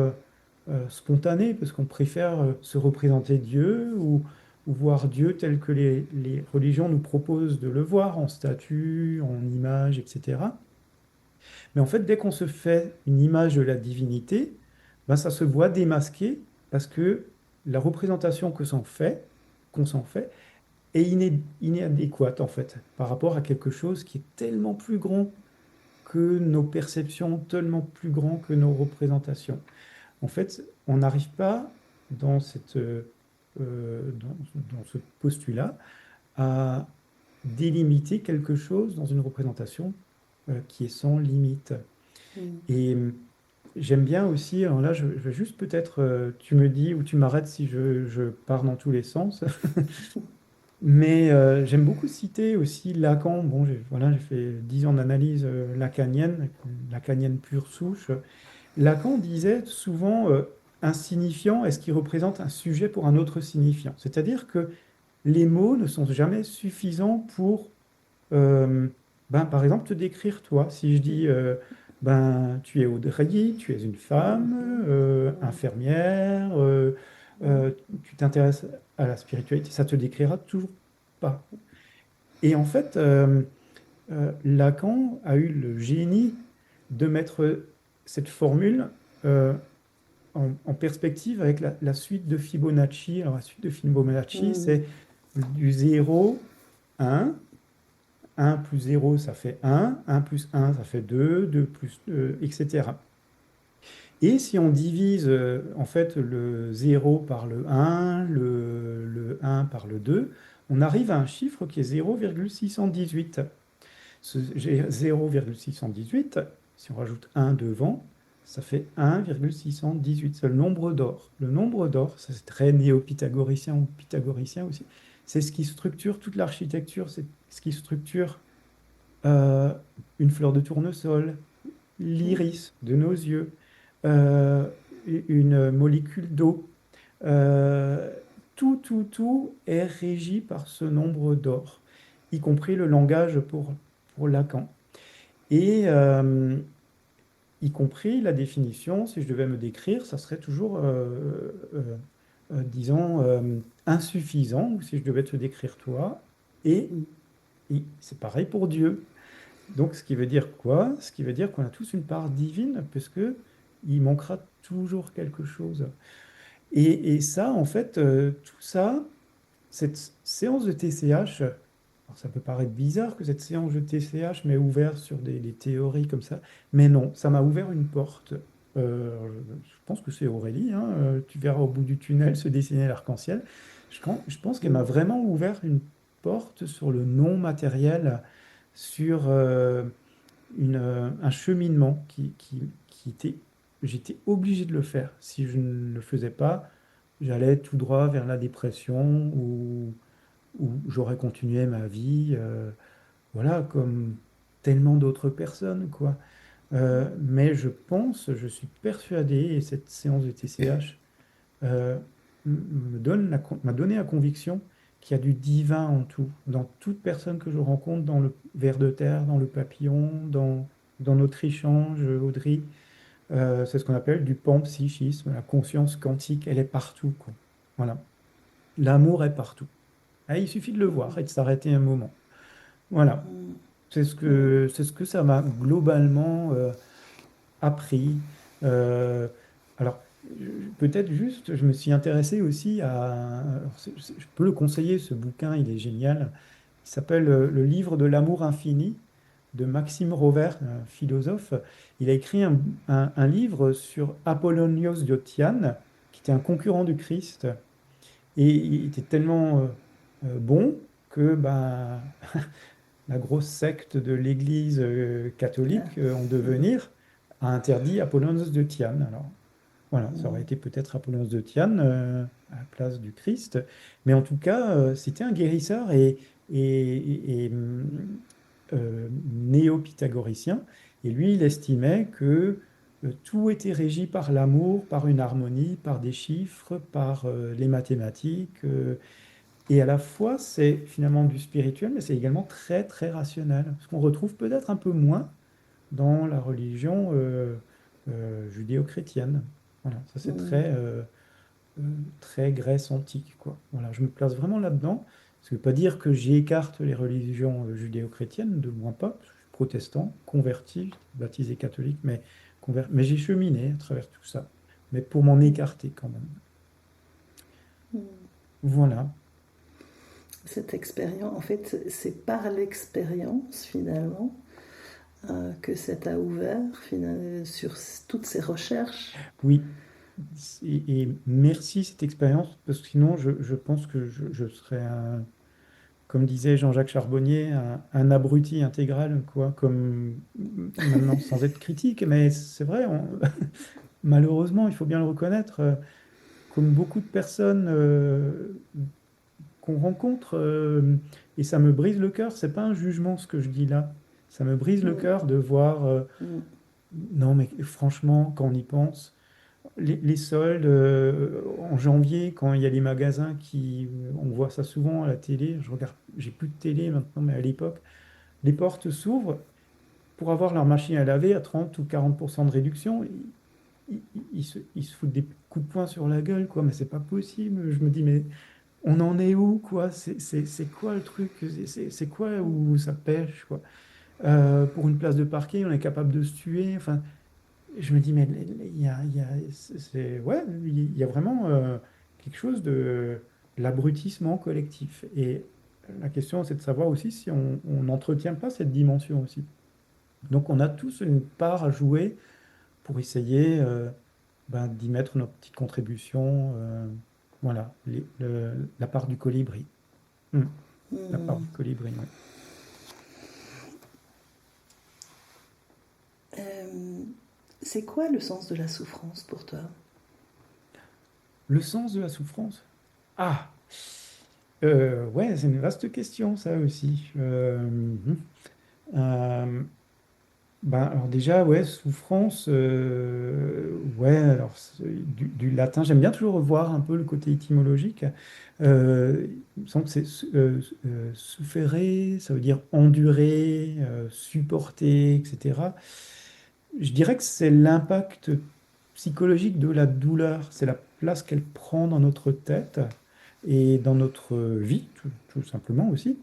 S2: spontanée, parce qu'on préfère se représenter Dieu ou voir Dieu tel que les religions nous proposent de le voir, en statue, en image, etc. Mais en fait, dès qu'on se fait une image de la divinité, ben, ça se voit démasqué parce que la représentation qu'on s'en fait, est inadéquate en fait par rapport à quelque chose qui est tellement plus grand que nos perceptions, tellement plus grand que nos représentations. En fait, on n'arrive pas dans dans ce postulat à délimiter quelque chose dans une représentation qui est sans limite.
S1: Hmm.
S2: Et j'aime bien aussi, alors là, je vais juste peut-être, tu me dis ou tu m'arrêtes si je pars dans tous les sens. Mais j'aime beaucoup citer aussi Lacan. Bon, voilà, j'ai fait 10 ans d'analyse lacanienne pure souche. Lacan disait souvent un signifiant est-ce qu'il représente un sujet pour un autre signifiant. C'est-à-dire que les mots ne sont jamais suffisants pour, euh, par exemple, te décrire toi. Si je dis, tu es Audrey, tu es une femme, infirmière, euh, tu t'intéresses à la spiritualité, ça te décrira toujours pas. Et en fait, Lacan a eu le génie de mettre cette formule en perspective avec la suite de Fibonacci. Alors, la suite de Fibonacci,
S1: Mm.
S2: c'est du 0, 1. 1 plus 0, ça fait 1 plus 1, ça fait 2, 2 plus 2, etc. Et si on divise en fait le 0 par le 1, le 1 par le 2, on arrive à un chiffre qui est 0,618. Ce 0,618, si on rajoute 1 devant, ça fait 1,618. C'est le nombre d'or. Le nombre d'or, ça c'est très néo-pythagoricien ou pythagoricien aussi, c'est ce qui structure toute l'architecture, c'est ce qui structure euh, une fleur de tournesol, l'iris de nos yeux, euh, une molécule d'eau. Euh, tout est régi par ce nombre d'or, y compris le langage pour Lacan. Et y compris la définition, si je devais me décrire, ça serait toujours, disons, insuffisant, ou si je devais te décrire toi. Et, et c'est pareil pour Dieu. Donc, ce qui veut dire quoi? Ce qui veut dire qu'on a tous une part divine, parce que il manquera toujours quelque chose. Et ça, en fait, tout ça, cette séance de TCH, alors ça peut paraître bizarre que cette séance de TCH m'ait ouvert sur des théories comme ça, mais non, ça m'a ouvert une porte. Je pense que c'est Aurélie, hein, tu verras au bout du tunnel se dessiner l'arc-en-ciel. Je pense qu'elle m'a vraiment ouvert une porte sur le non matériel, sur un cheminement qui était, j'étais obligé de le faire. Si je ne le faisais pas, j'allais tout droit vers la dépression ou j'aurais continué ma vie, voilà, comme tellement d'autres personnes, quoi. Mais je suis persuadé, et cette séance de TCH euh, m'a donné la conviction qu'il y a du divin en tout, dans toute personne que je rencontre, dans le ver de terre, dans le papillon, dans notre échange, Audrey. C'est ce qu'on appelle du panpsychisme, la conscience quantique, elle est partout, quoi. Voilà. L'amour est partout. Ah, il suffit de le voir et de s'arrêter un moment. Voilà. C'est ce que ça m'a globalement appris. Euh, alors, peut-être juste, je me suis intéressé aussi à... alors, je peux le conseiller, ce bouquin, il est génial. Il s'appelle Le livre de l'amour infini de Maxime Rovert, un philosophe. Il a écrit un livre sur Apollonios de Tyane, qui était un concurrent du Christ. Et il était tellement bon que la grosse secte de l'Église catholique en devenir a interdit Apollonios de Tyane. Alors voilà, ça aurait été peut-être Apollonios de Tyane à la place du Christ, mais en tout cas, c'était un guérisseur et néo-pythagoricien. Et lui, il estimait que tout était régi par l'amour, par une harmonie, par des chiffres, par les mathématiques. Et à la fois, c'est finalement du spirituel, mais c'est également très, très rationnel. Ce qu'on retrouve peut-être un peu moins dans la religion judéo-chrétienne. Voilà, ça c'est euh, très Grèce antique, quoi. Voilà, je me place vraiment là-dedans. Ça ne veut pas dire que j'écarte les religions judéo-chrétiennes, de moins pas, parce que je suis protestant, converti, baptisé catholique, mais j'ai cheminé à travers tout ça. Mais pour m'en écarter quand même. Voilà.
S1: Cette expérience, en fait, c'est par l'expérience finalement que ça t'a ouvert sur toutes ces recherches.
S2: Oui. Et merci cette expérience, parce que sinon, je pense que je serais comme disait Jean-Jacques Charbonnier, un abruti intégral, quoi, comme maintenant, sans être critique, mais c'est vrai, malheureusement, il faut bien le reconnaître, comme beaucoup de personnes qu'on rencontre, et ça me brise le cœur. C'est pas un jugement ce que je dis là. Ça me brise le
S1: Mm,
S2: cœur de voir.
S1: mm,
S2: Non, mais franchement, quand on y pense, les soldes en janvier, quand il y a les magasins on voit ça souvent à la télé. Je regarde, j'ai plus de télé maintenant, mais à l'époque, les portes s'ouvrent pour avoir leur machine à laver à 30 ou 40% de réduction. Ils se foutent des coups de poing sur la gueule, quoi. Mais c'est pas possible. Je me dis, mais on en est où, quoi? C'est quoi le truc? C'est quoi où ça pêche, quoi? Pour une place de parking, on est capable de se tuer. Enfin, je me dis, mais ouais, il y a vraiment quelque chose de l'abrutissement collectif. Et la question, c'est de savoir aussi si on n'entretient pas cette dimension aussi. Donc, on a tous une part à jouer pour essayer d'y mettre notre petite contribution. Voilà, la part du colibri. Hmm, la part
S1: mm.
S2: du colibri, oui.
S1: Euh, c'est quoi le sens de la souffrance pour toi?
S2: Le sens de la souffrance. Ah, ouais, c'est une vaste question, ça aussi. Euh, alors déjà, ouais, souffrance, ouais, alors du latin, j'aime bien toujours revoir un peu le côté étymologique. Il me semble que c'est souffrir, ça veut dire endurer, supporter, etc. Je dirais que c'est l'impact psychologique de la douleur, c'est la place qu'elle prend dans notre tête et dans notre vie, tout simplement aussi.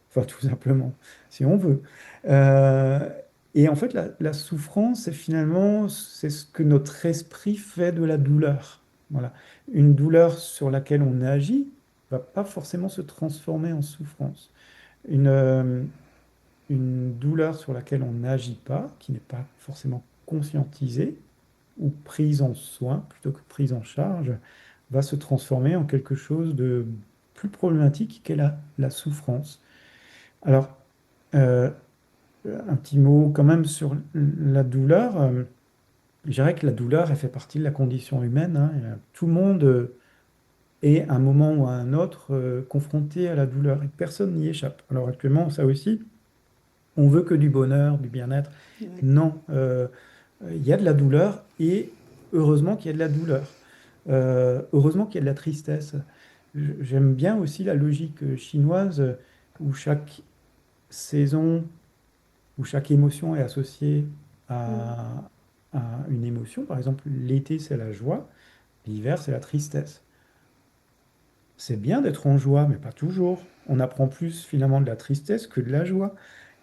S2: Enfin, tout simplement, si on veut. Euh, et en fait, la souffrance, c'est ce que notre esprit fait de la douleur. Voilà. Une douleur sur laquelle on agit va pas forcément se transformer en souffrance. Une, euh, une douleur sur laquelle on n'agit pas, qui n'est pas forcément conscientisée ou prise en soin plutôt que prise en charge, va se transformer en quelque chose de plus problématique qu'est la souffrance. Alors, euh, un petit mot quand même sur la douleur. Je dirais que la douleur, elle fait partie de la condition humaine, hein. Tout le monde est à un moment ou à un autre confronté à la douleur et personne n'y échappe. Alors actuellement, ça aussi, on veut que du bonheur, du bien-être.
S1: Oui.
S2: Non, il y a de la douleur et heureusement qu'il y a de la douleur. Heureusement qu'il y a de la tristesse. J'aime bien aussi la logique chinoise où chaque saison où chaque émotion est associée
S1: Mm,
S2: à une émotion. Par exemple, l'été, c'est la joie, l'hiver, c'est la tristesse. C'est bien d'être en joie, mais pas toujours. On apprend plus finalement de la tristesse que de la joie.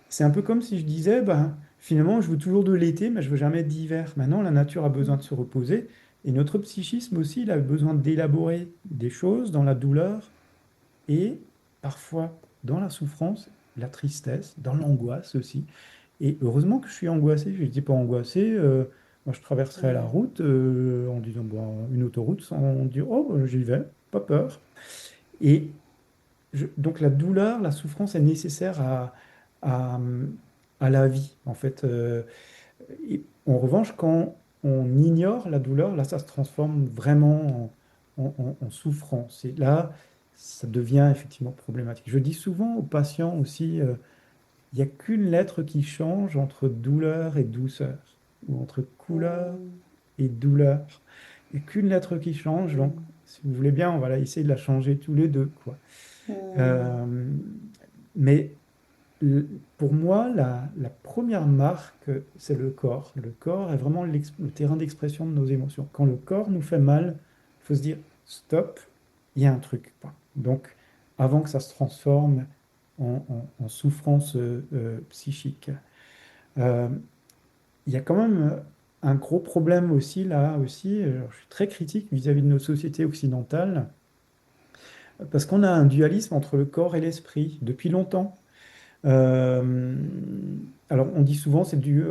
S2: C'est un peu comme si je disais, ben, finalement, je veux toujours de l'été, mais je veux jamais d'hiver. Maintenant, la nature a besoin de se reposer, et notre psychisme aussi, il a besoin d'élaborer des choses dans la douleur et parfois dans la souffrance, la tristesse, dans l'angoisse aussi. Et heureusement que je suis angoissé. Je n'étais pas angoissé. Moi, je traverserais la
S1: ouais.
S2: route en disant bon, une autoroute sans dire oh, j'y vais, pas peur. Et donc la douleur, la souffrance est nécessaire à, à la vie, en fait. Et en revanche, quand on ignore la douleur, là, ça se transforme vraiment en souffrance. Et là, ça devient effectivement problématique. Je dis souvent aux patients aussi, il n'y a qu'une lettre qui change entre douleur et douceur, ou entre couleur
S1: Mm,
S2: et douleur. Il n'y a qu'une lettre qui change, donc
S1: mm,
S2: si vous voulez bien, on va essayer de la changer tous les deux, quoi.
S1: mm,
S2: Euh, mais pour moi, la première marque, c'est le corps. Le corps est vraiment le terrain d'expression de nos émotions. Quand le corps nous fait mal, il faut se dire, stop, il y a un truc, quoi. Donc, avant que ça se transforme en souffrance psychique. Euh, il y a quand même un gros problème aussi, là aussi, je suis très critique vis-à-vis de nos sociétés occidentales, parce qu'on a un dualisme entre le corps et l'esprit depuis longtemps. Euh, alors, on dit souvent c'est du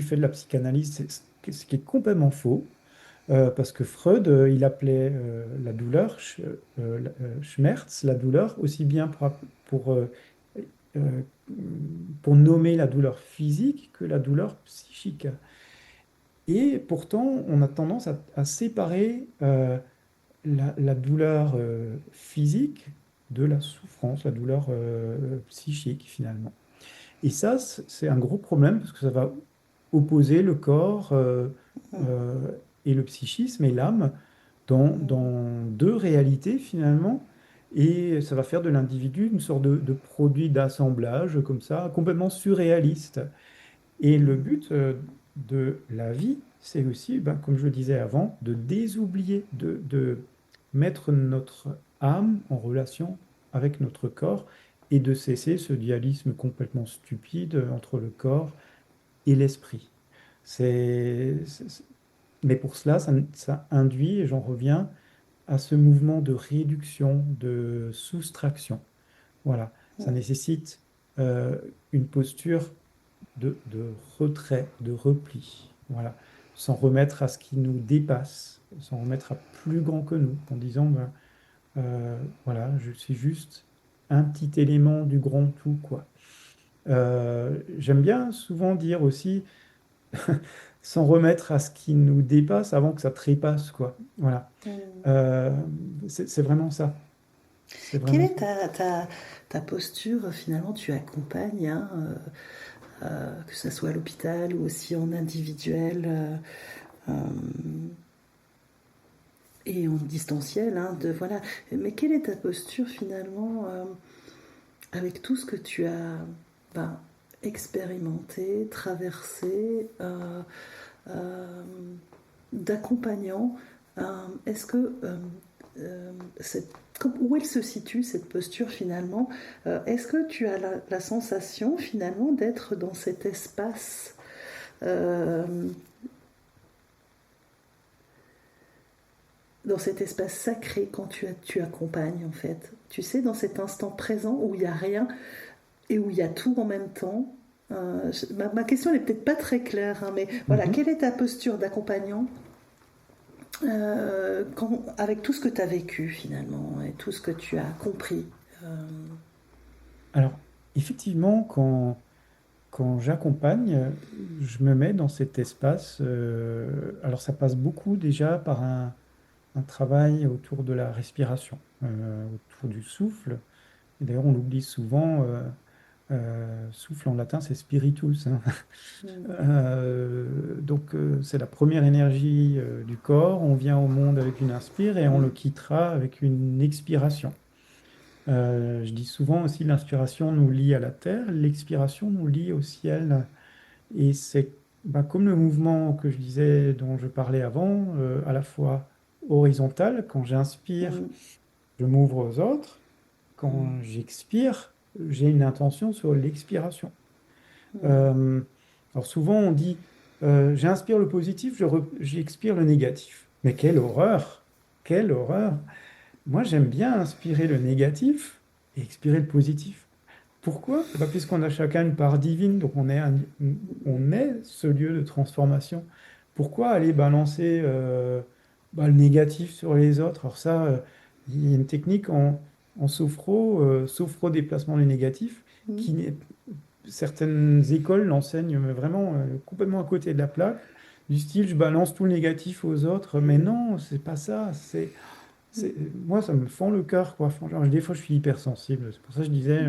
S2: fait de la psychanalyse, ce qui est complètement faux, parce que Freud, il appelait la douleur, Schmerz, la douleur, aussi bien euh, pour nommer la douleur physique que la douleur psychique. Et pourtant, on a tendance à séparer la douleur physique de la souffrance, la douleur psychique finalement. Et ça, c'est un gros problème parce que ça va opposer le corps euh, et le psychisme et l'âme dans deux réalités finalement. Et ça va faire de l'individu une sorte de produit d'assemblage comme ça, complètement surréaliste. Et le but de la vie, c'est aussi, ben, comme je le disais avant, de désoublier, de mettre notre âme en relation avec notre corps et de cesser ce dualisme complètement stupide entre le corps et l'esprit. Mais pour cela, ça induit, et j'en reviens, à ce mouvement de réduction, de soustraction. Voilà, ça nécessite euh, une posture de retrait, de repli. Voilà, s'en remettre à ce qui nous dépasse, s'en remettre à plus grand que nous, en disant, ben, voilà, je suis juste un petit élément du grand tout, quoi. J'aime bien souvent dire aussi, s'en remettre à ce qui nous dépasse avant que ça trépasse, quoi. Voilà. Euh, c'est vraiment ça. C'est
S1: Quelle
S2: vraiment
S1: est
S2: ça.
S1: ta posture finalement? Tu accompagnes, hein, que ce soit à l'hôpital ou aussi en individuel euh, et en distanciel, hein, voilà. Mais quelle est ta posture finalement avec tout ce que tu as ben, expérimenté, traversé, euh, d'accompagnant? Est-ce que cette où elle se situe cette posture finalement? Est-ce que tu as la sensation finalement d'être euh, dans cet espace sacré quand tu accompagnes en fait? Tu sais, dans cet instant présent où il n'y a rien et où il y a tout en même temps. Ma question n'est peut-être pas très claire, hein, mais voilà,
S2: Mhm.
S1: quelle est ta posture d'accompagnant avec tout ce que tu as vécu finalement et tout ce que tu as compris?
S2: Alors, effectivement, quand j'accompagne, je me mets dans cet espace. Alors, ça passe beaucoup déjà par un travail autour de la respiration, autour du souffle. Et d'ailleurs, on l'oublie souvent. Souffle en latin, c'est spiritus, hein. C'est la première énergie du corps. On vient au monde avec une inspire et on le quittera avec une expiration. Je dis souvent aussi l'inspiration nous lie à la terre, l'expiration nous lie au ciel. Et c'est ben, comme le mouvement que je disais, dont je parlais avant, à la fois horizontal, quand j'inspire, je m'ouvre aux autres, quand j'expire, j'ai une intention sur l'expiration. Euh, alors souvent on dit, j'inspire le positif, j'expire le négatif. Mais quelle horreur! Quelle horreur! Moi, j'aime bien inspirer le négatif et expirer le positif. Pourquoi? Bah, puisqu'on a chacun une part divine, donc on est ce lieu de transformation. Pourquoi aller balancer bah, le négatif sur les autres? Alors ça, il y a une technique en sophro-déplacement du négatif, qui n'est- certaines écoles l'enseignent mais vraiment complètement à côté de la plaque, du style je balance tout le négatif aux autres, mais non, c'est pas ça. Moi, ça me fend le cœur, quoi. Franchement, des fois, je suis hypersensible. C'est pour ça que je disais,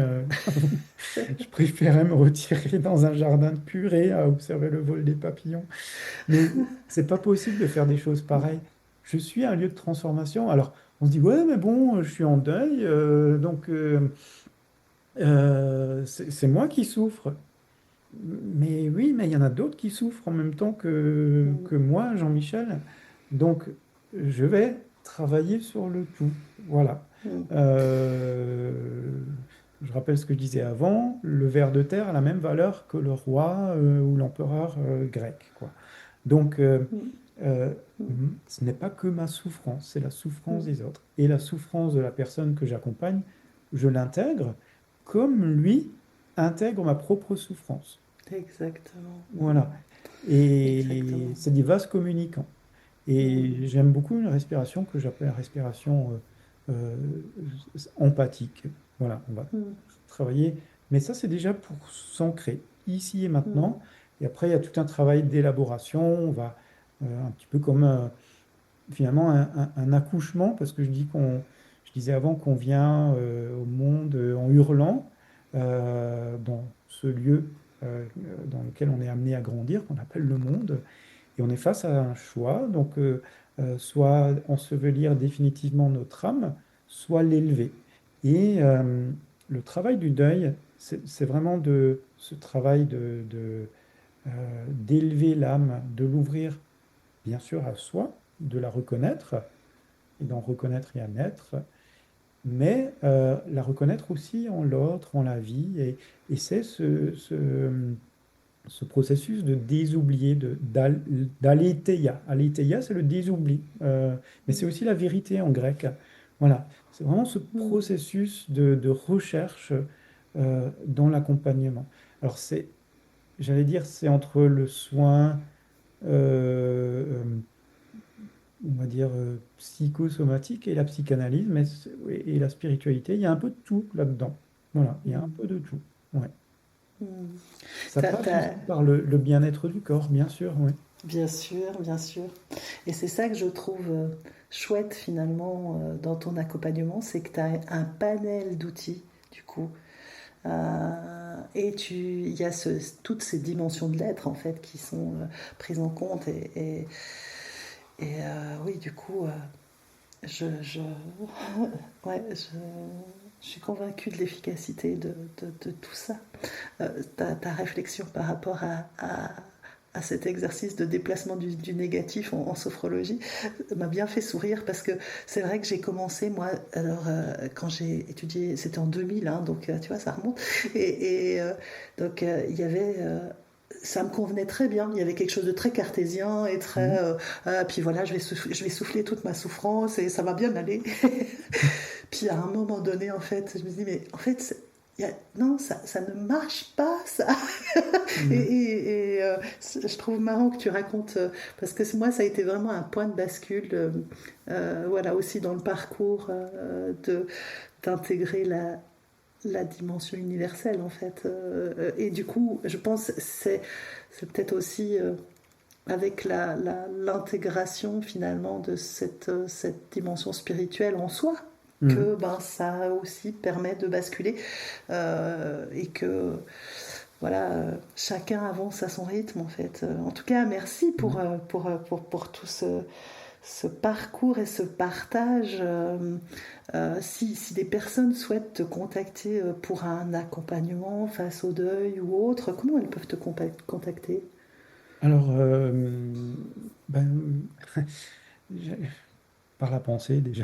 S2: je préférais me retirer dans un jardin de purée à observer le vol des papillons. Mais c'est pas possible de faire des choses pareilles. Je suis un lieu de transformation. Alors, on se dit, ouais, mais bon, je suis en deuil, c'est moi qui souffre. Mais oui, mais il y en a d'autres qui souffrent en même temps que moi, Jean-Michel. Donc, je vais travailler sur le tout. Voilà. Euh, je rappelle ce que je disais avant, le ver de terre a la même valeur que le roi ou l'empereur grec, quoi. Donc, euh, ce n'est pas que ma souffrance, c'est la souffrance des autres. Et la souffrance de la personne que j'accompagne, je l'intègre comme lui intègre ma propre souffrance.
S1: Exactement.
S2: Voilà. Et
S1: Exactement.
S2: c'est des vases communicants. Et j'aime beaucoup une respiration que j'appelle la respiration empathique. Voilà, on va travailler. Mais ça, c'est déjà pour s'ancrer ici et maintenant. Et après, il y a tout un travail d'élaboration. On va un petit peu comme finalement un accouchement, parce que je disais avant qu'on vient au monde en hurlant dans ce lieu dans lequel on est amené à grandir, qu'on appelle le monde, et on est face à un choix, donc soit ensevelir définitivement notre âme, soit l'élever. Et le travail du deuil, c'est vraiment ce travail d'élever l'âme, de l'ouvrir bien sûr à soi, de la reconnaître, et d'en reconnaître et à naître, mais la reconnaître aussi en l'autre, en la vie, et c'est ce processus de désoublier, d'aletheia. Aletheia, c'est le désoubli, mais c'est aussi la vérité en grec. Voilà, c'est vraiment ce
S1: Mm.
S2: processus de recherche dans l'accompagnement. Alors j'allais dire, c'est entre le soin, euh, on va dire, psychosomatique et la psychanalyse, et la spiritualité. Il y a un peu de tout là-dedans. Voilà, il y a un
S1: Mm.
S2: peu de tout. Ouais.
S1: Mm.
S2: Ça passe aussi par le bien-être du corps, bien sûr. Ouais.
S1: Bien sûr, bien sûr. Et c'est ça que je trouve chouette finalement dans ton accompagnement, c'est que tu as un panel d'outils du coup. Et il y a toutes ces dimensions de l'être en fait qui sont prises en compte. Oui, du coup, je, ouais, je suis convaincue de l'efficacité de tout ça. Ta réflexion par rapport à cet exercice de déplacement du négatif en sophrologie m'a bien fait sourire parce que c'est vrai que j'ai commencé moi alors quand j'ai étudié c'était en 2000 hein, donc tu vois ça remonte donc il y avait ça me convenait très bien. Il y avait quelque chose de très cartésien et très.
S2: Mhm.
S1: Puis voilà, je vais souffler toute ma souffrance et ça va bien aller. Puis à un moment donné, en fait, je me dis, mais en fait, non, ça ne marche pas, ça.
S2: Mhm.
S1: Je trouve marrant que tu racontes, parce que moi, ça a été vraiment un point de bascule, voilà, aussi dans le parcours d'intégrer la dimension universelle, en fait. Et du coup, je pense c'est peut-être aussi avec l'intégration finalement de cette dimension spirituelle en soi
S2: Mhm.
S1: que ben, ça aussi permet de basculer et que voilà, chacun avance à son rythme en fait. En tout cas, merci
S2: Ouais.
S1: pour tout ce parcours et ce partage. Si des personnes souhaitent te contacter pour un accompagnement face au deuil ou autre, comment elles peuvent te contacter?
S2: Alors, ben, je- par la pensée déjà.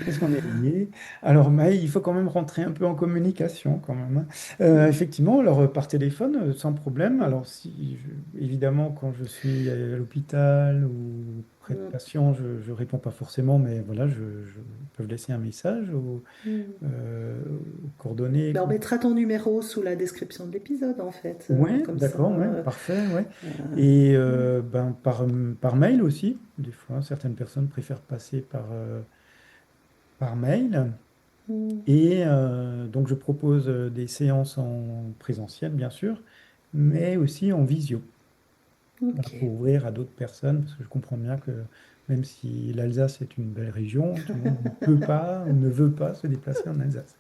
S2: Parce qu'on est liés. Alors, mais il faut quand même rentrer un peu en communication quand même, hein. Effectivement, alors par téléphone, sans problème. Alors, évidemment, quand je suis à l'hôpital ou près de
S1: Mm.
S2: patients, je ne réponds pas forcément, mais voilà, je peux laisser un message
S1: Mm.
S2: aux coordonnées.
S1: Ben, on mettra ton numéro sous la description de l'épisode en fait,
S2: Ouais,
S1: comme ça.
S2: d'accord, ouais, parfait, ouais. Et ben, par mail aussi. Des fois, certaines personnes préfèrent passer par mail.
S1: Mm.
S2: Et donc, je propose des séances en présentiel, bien sûr, mais aussi en visio. Voilà,
S1: Ok.
S2: pour ouvrir à d'autres personnes, parce que je comprends bien que même si l'Alsace est une belle région, tout le monde ne peut pas ou ne veut pas se déplacer en Alsace.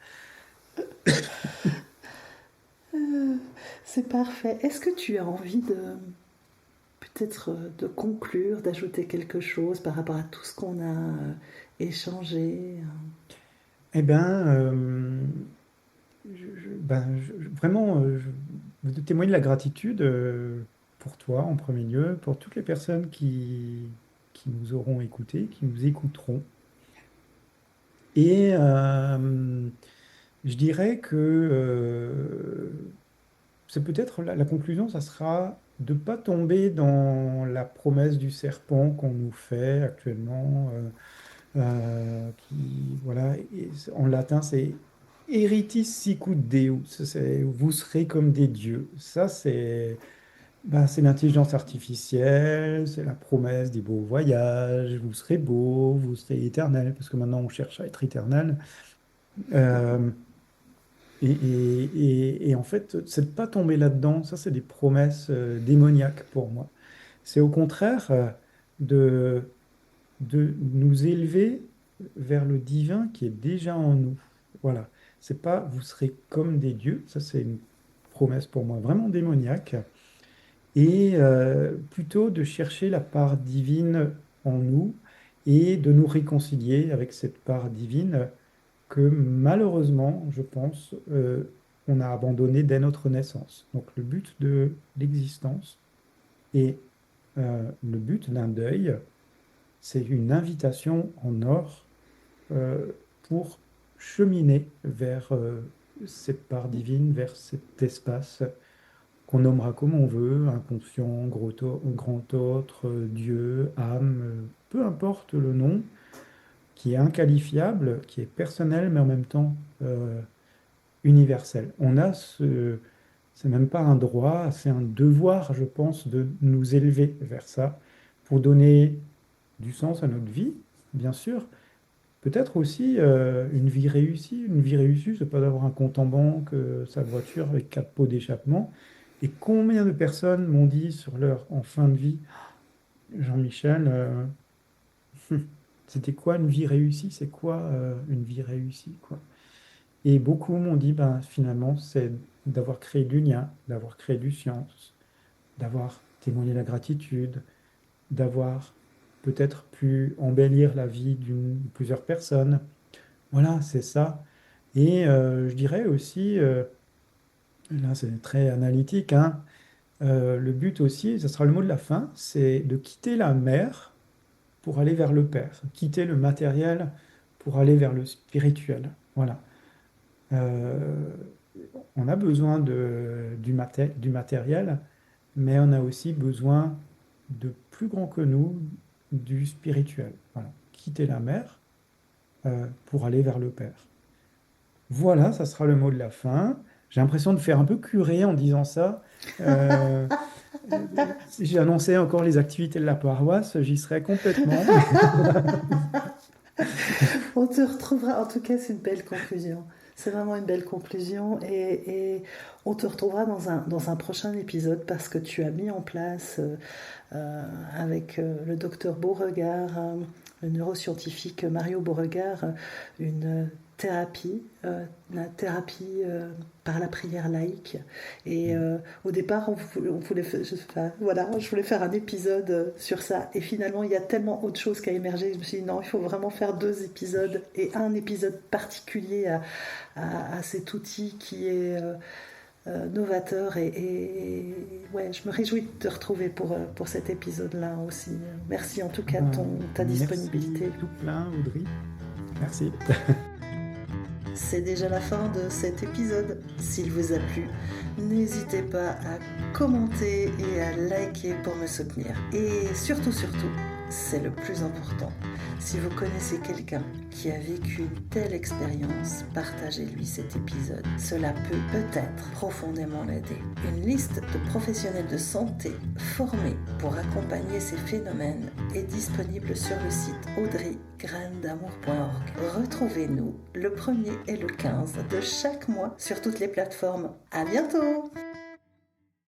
S1: C'est parfait. Est-ce que tu as envie de peut-être de conclure, d'ajouter quelque chose par rapport à tout ce qu'on a échangé?
S2: Eh bien, vraiment, je veux te témoigner de la gratitude pour toi en premier lieu, pour toutes les personnes qui nous auront écoutés, qui nous écouteront. Et je dirais que c'est peut-être la conclusion, ça sera de ne pas tomber dans la promesse du serpent qu'on nous fait actuellement, voilà, en latin, c'est Eritis sicut Deus, vous serez comme des dieux. Ça, c'est l'intelligence artificielle, c'est la promesse des beaux voyages, vous serez beau, vous serez éternel, parce que maintenant on cherche à être éternel. Euh, et en fait, c'est de pas tomber là-dedans. Ça, c'est des promesses démoniaques pour moi. C'est au contraire de de nous élever vers le divin qui est déjà en nous. Voilà. C'est pas vous serez comme des dieux, ça c'est une promesse pour moi vraiment démoniaque, et plutôt de chercher la part divine en nous et de nous réconcilier avec cette part divine que malheureusement, je pense, on a abandonné dès notre naissance. Donc le but de l'existence et le but d'un deuil, c'est une invitation en or euh, pour cheminer vers cette part divine, vers cet espace qu'on nommera comme on veut, inconscient, grand autre, Dieu, âme, peu importe le nom, qui est inqualifiable, qui est personnel, mais en même temps universel. C'est même pas un droit, c'est un devoir, je pense, de nous élever vers ça pour donner du sens à notre vie, bien sûr. Peut-être aussi une vie réussie. Une vie réussie, c'est pas d'avoir un compte en banque, sa voiture avec 4 pots d'échappement. Et combien de personnes m'ont dit en fin de vie, Jean-Michel, c'était quoi une vie réussie? C'est quoi une vie réussie, quoi? Et beaucoup m'ont dit, ben, finalement, c'est d'avoir créé du lien, d'avoir créé du science, d'avoir témoigné la gratitude, d'avoir peut-être pu embellir la vie plusieurs personnes. Voilà, c'est ça. Et je dirais aussi, là c'est très analytique, hein, le but aussi, ce sera le mot de la fin, c'est de quitter la mer pour aller vers le Père, quitter le matériel pour aller vers le spirituel. Voilà. Euh, on a besoin du matériel, mais on a aussi besoin de plus grand que nous, du spirituel. Voilà. Quitter la mer pour aller vers le Père. Voilà, ça sera le mot de la fin. J'ai l'impression de faire un peu curé en disant ça. Euh, si j'annonçais encore les activités de la paroisse, j'y serais complètement.
S1: On te retrouvera, en tout cas c'est une belle conclusion. C'est vraiment une belle conclusion et on te retrouvera dans un prochain épisode parce que tu as mis en place avec le docteur Beauregard, le neuroscientifique Mario Beauregard, une thérapie, la thérapie par la prière laïque. Et au départ, je voulais faire un épisode sur ça. Et finalement, il y a tellement autre chose qui a émergé. Je me suis dit non, il faut vraiment faire 2 épisodes et un épisode particulier à cet outil qui est novateur. Et ouais, je me réjouis de te retrouver pour cet épisode-là aussi. Merci en tout cas de ta disponibilité.
S2: Merci tout plein, Audrey. Merci.
S1: C'est déjà la fin de cet épisode. S'il vous a plu, n'hésitez pas à commenter et à liker pour me soutenir. Et surtout, c'est le plus important. Si vous connaissez quelqu'un qui a vécu une telle expérience, partagez-lui cet épisode. Cela peut peut-être profondément l'aider. Une liste de professionnels de santé formés pour accompagner ces phénomènes est disponible sur le site audreygraindamour.org. Retrouvez-nous le 1er et le 15 de chaque mois sur toutes les plateformes. À bientôt!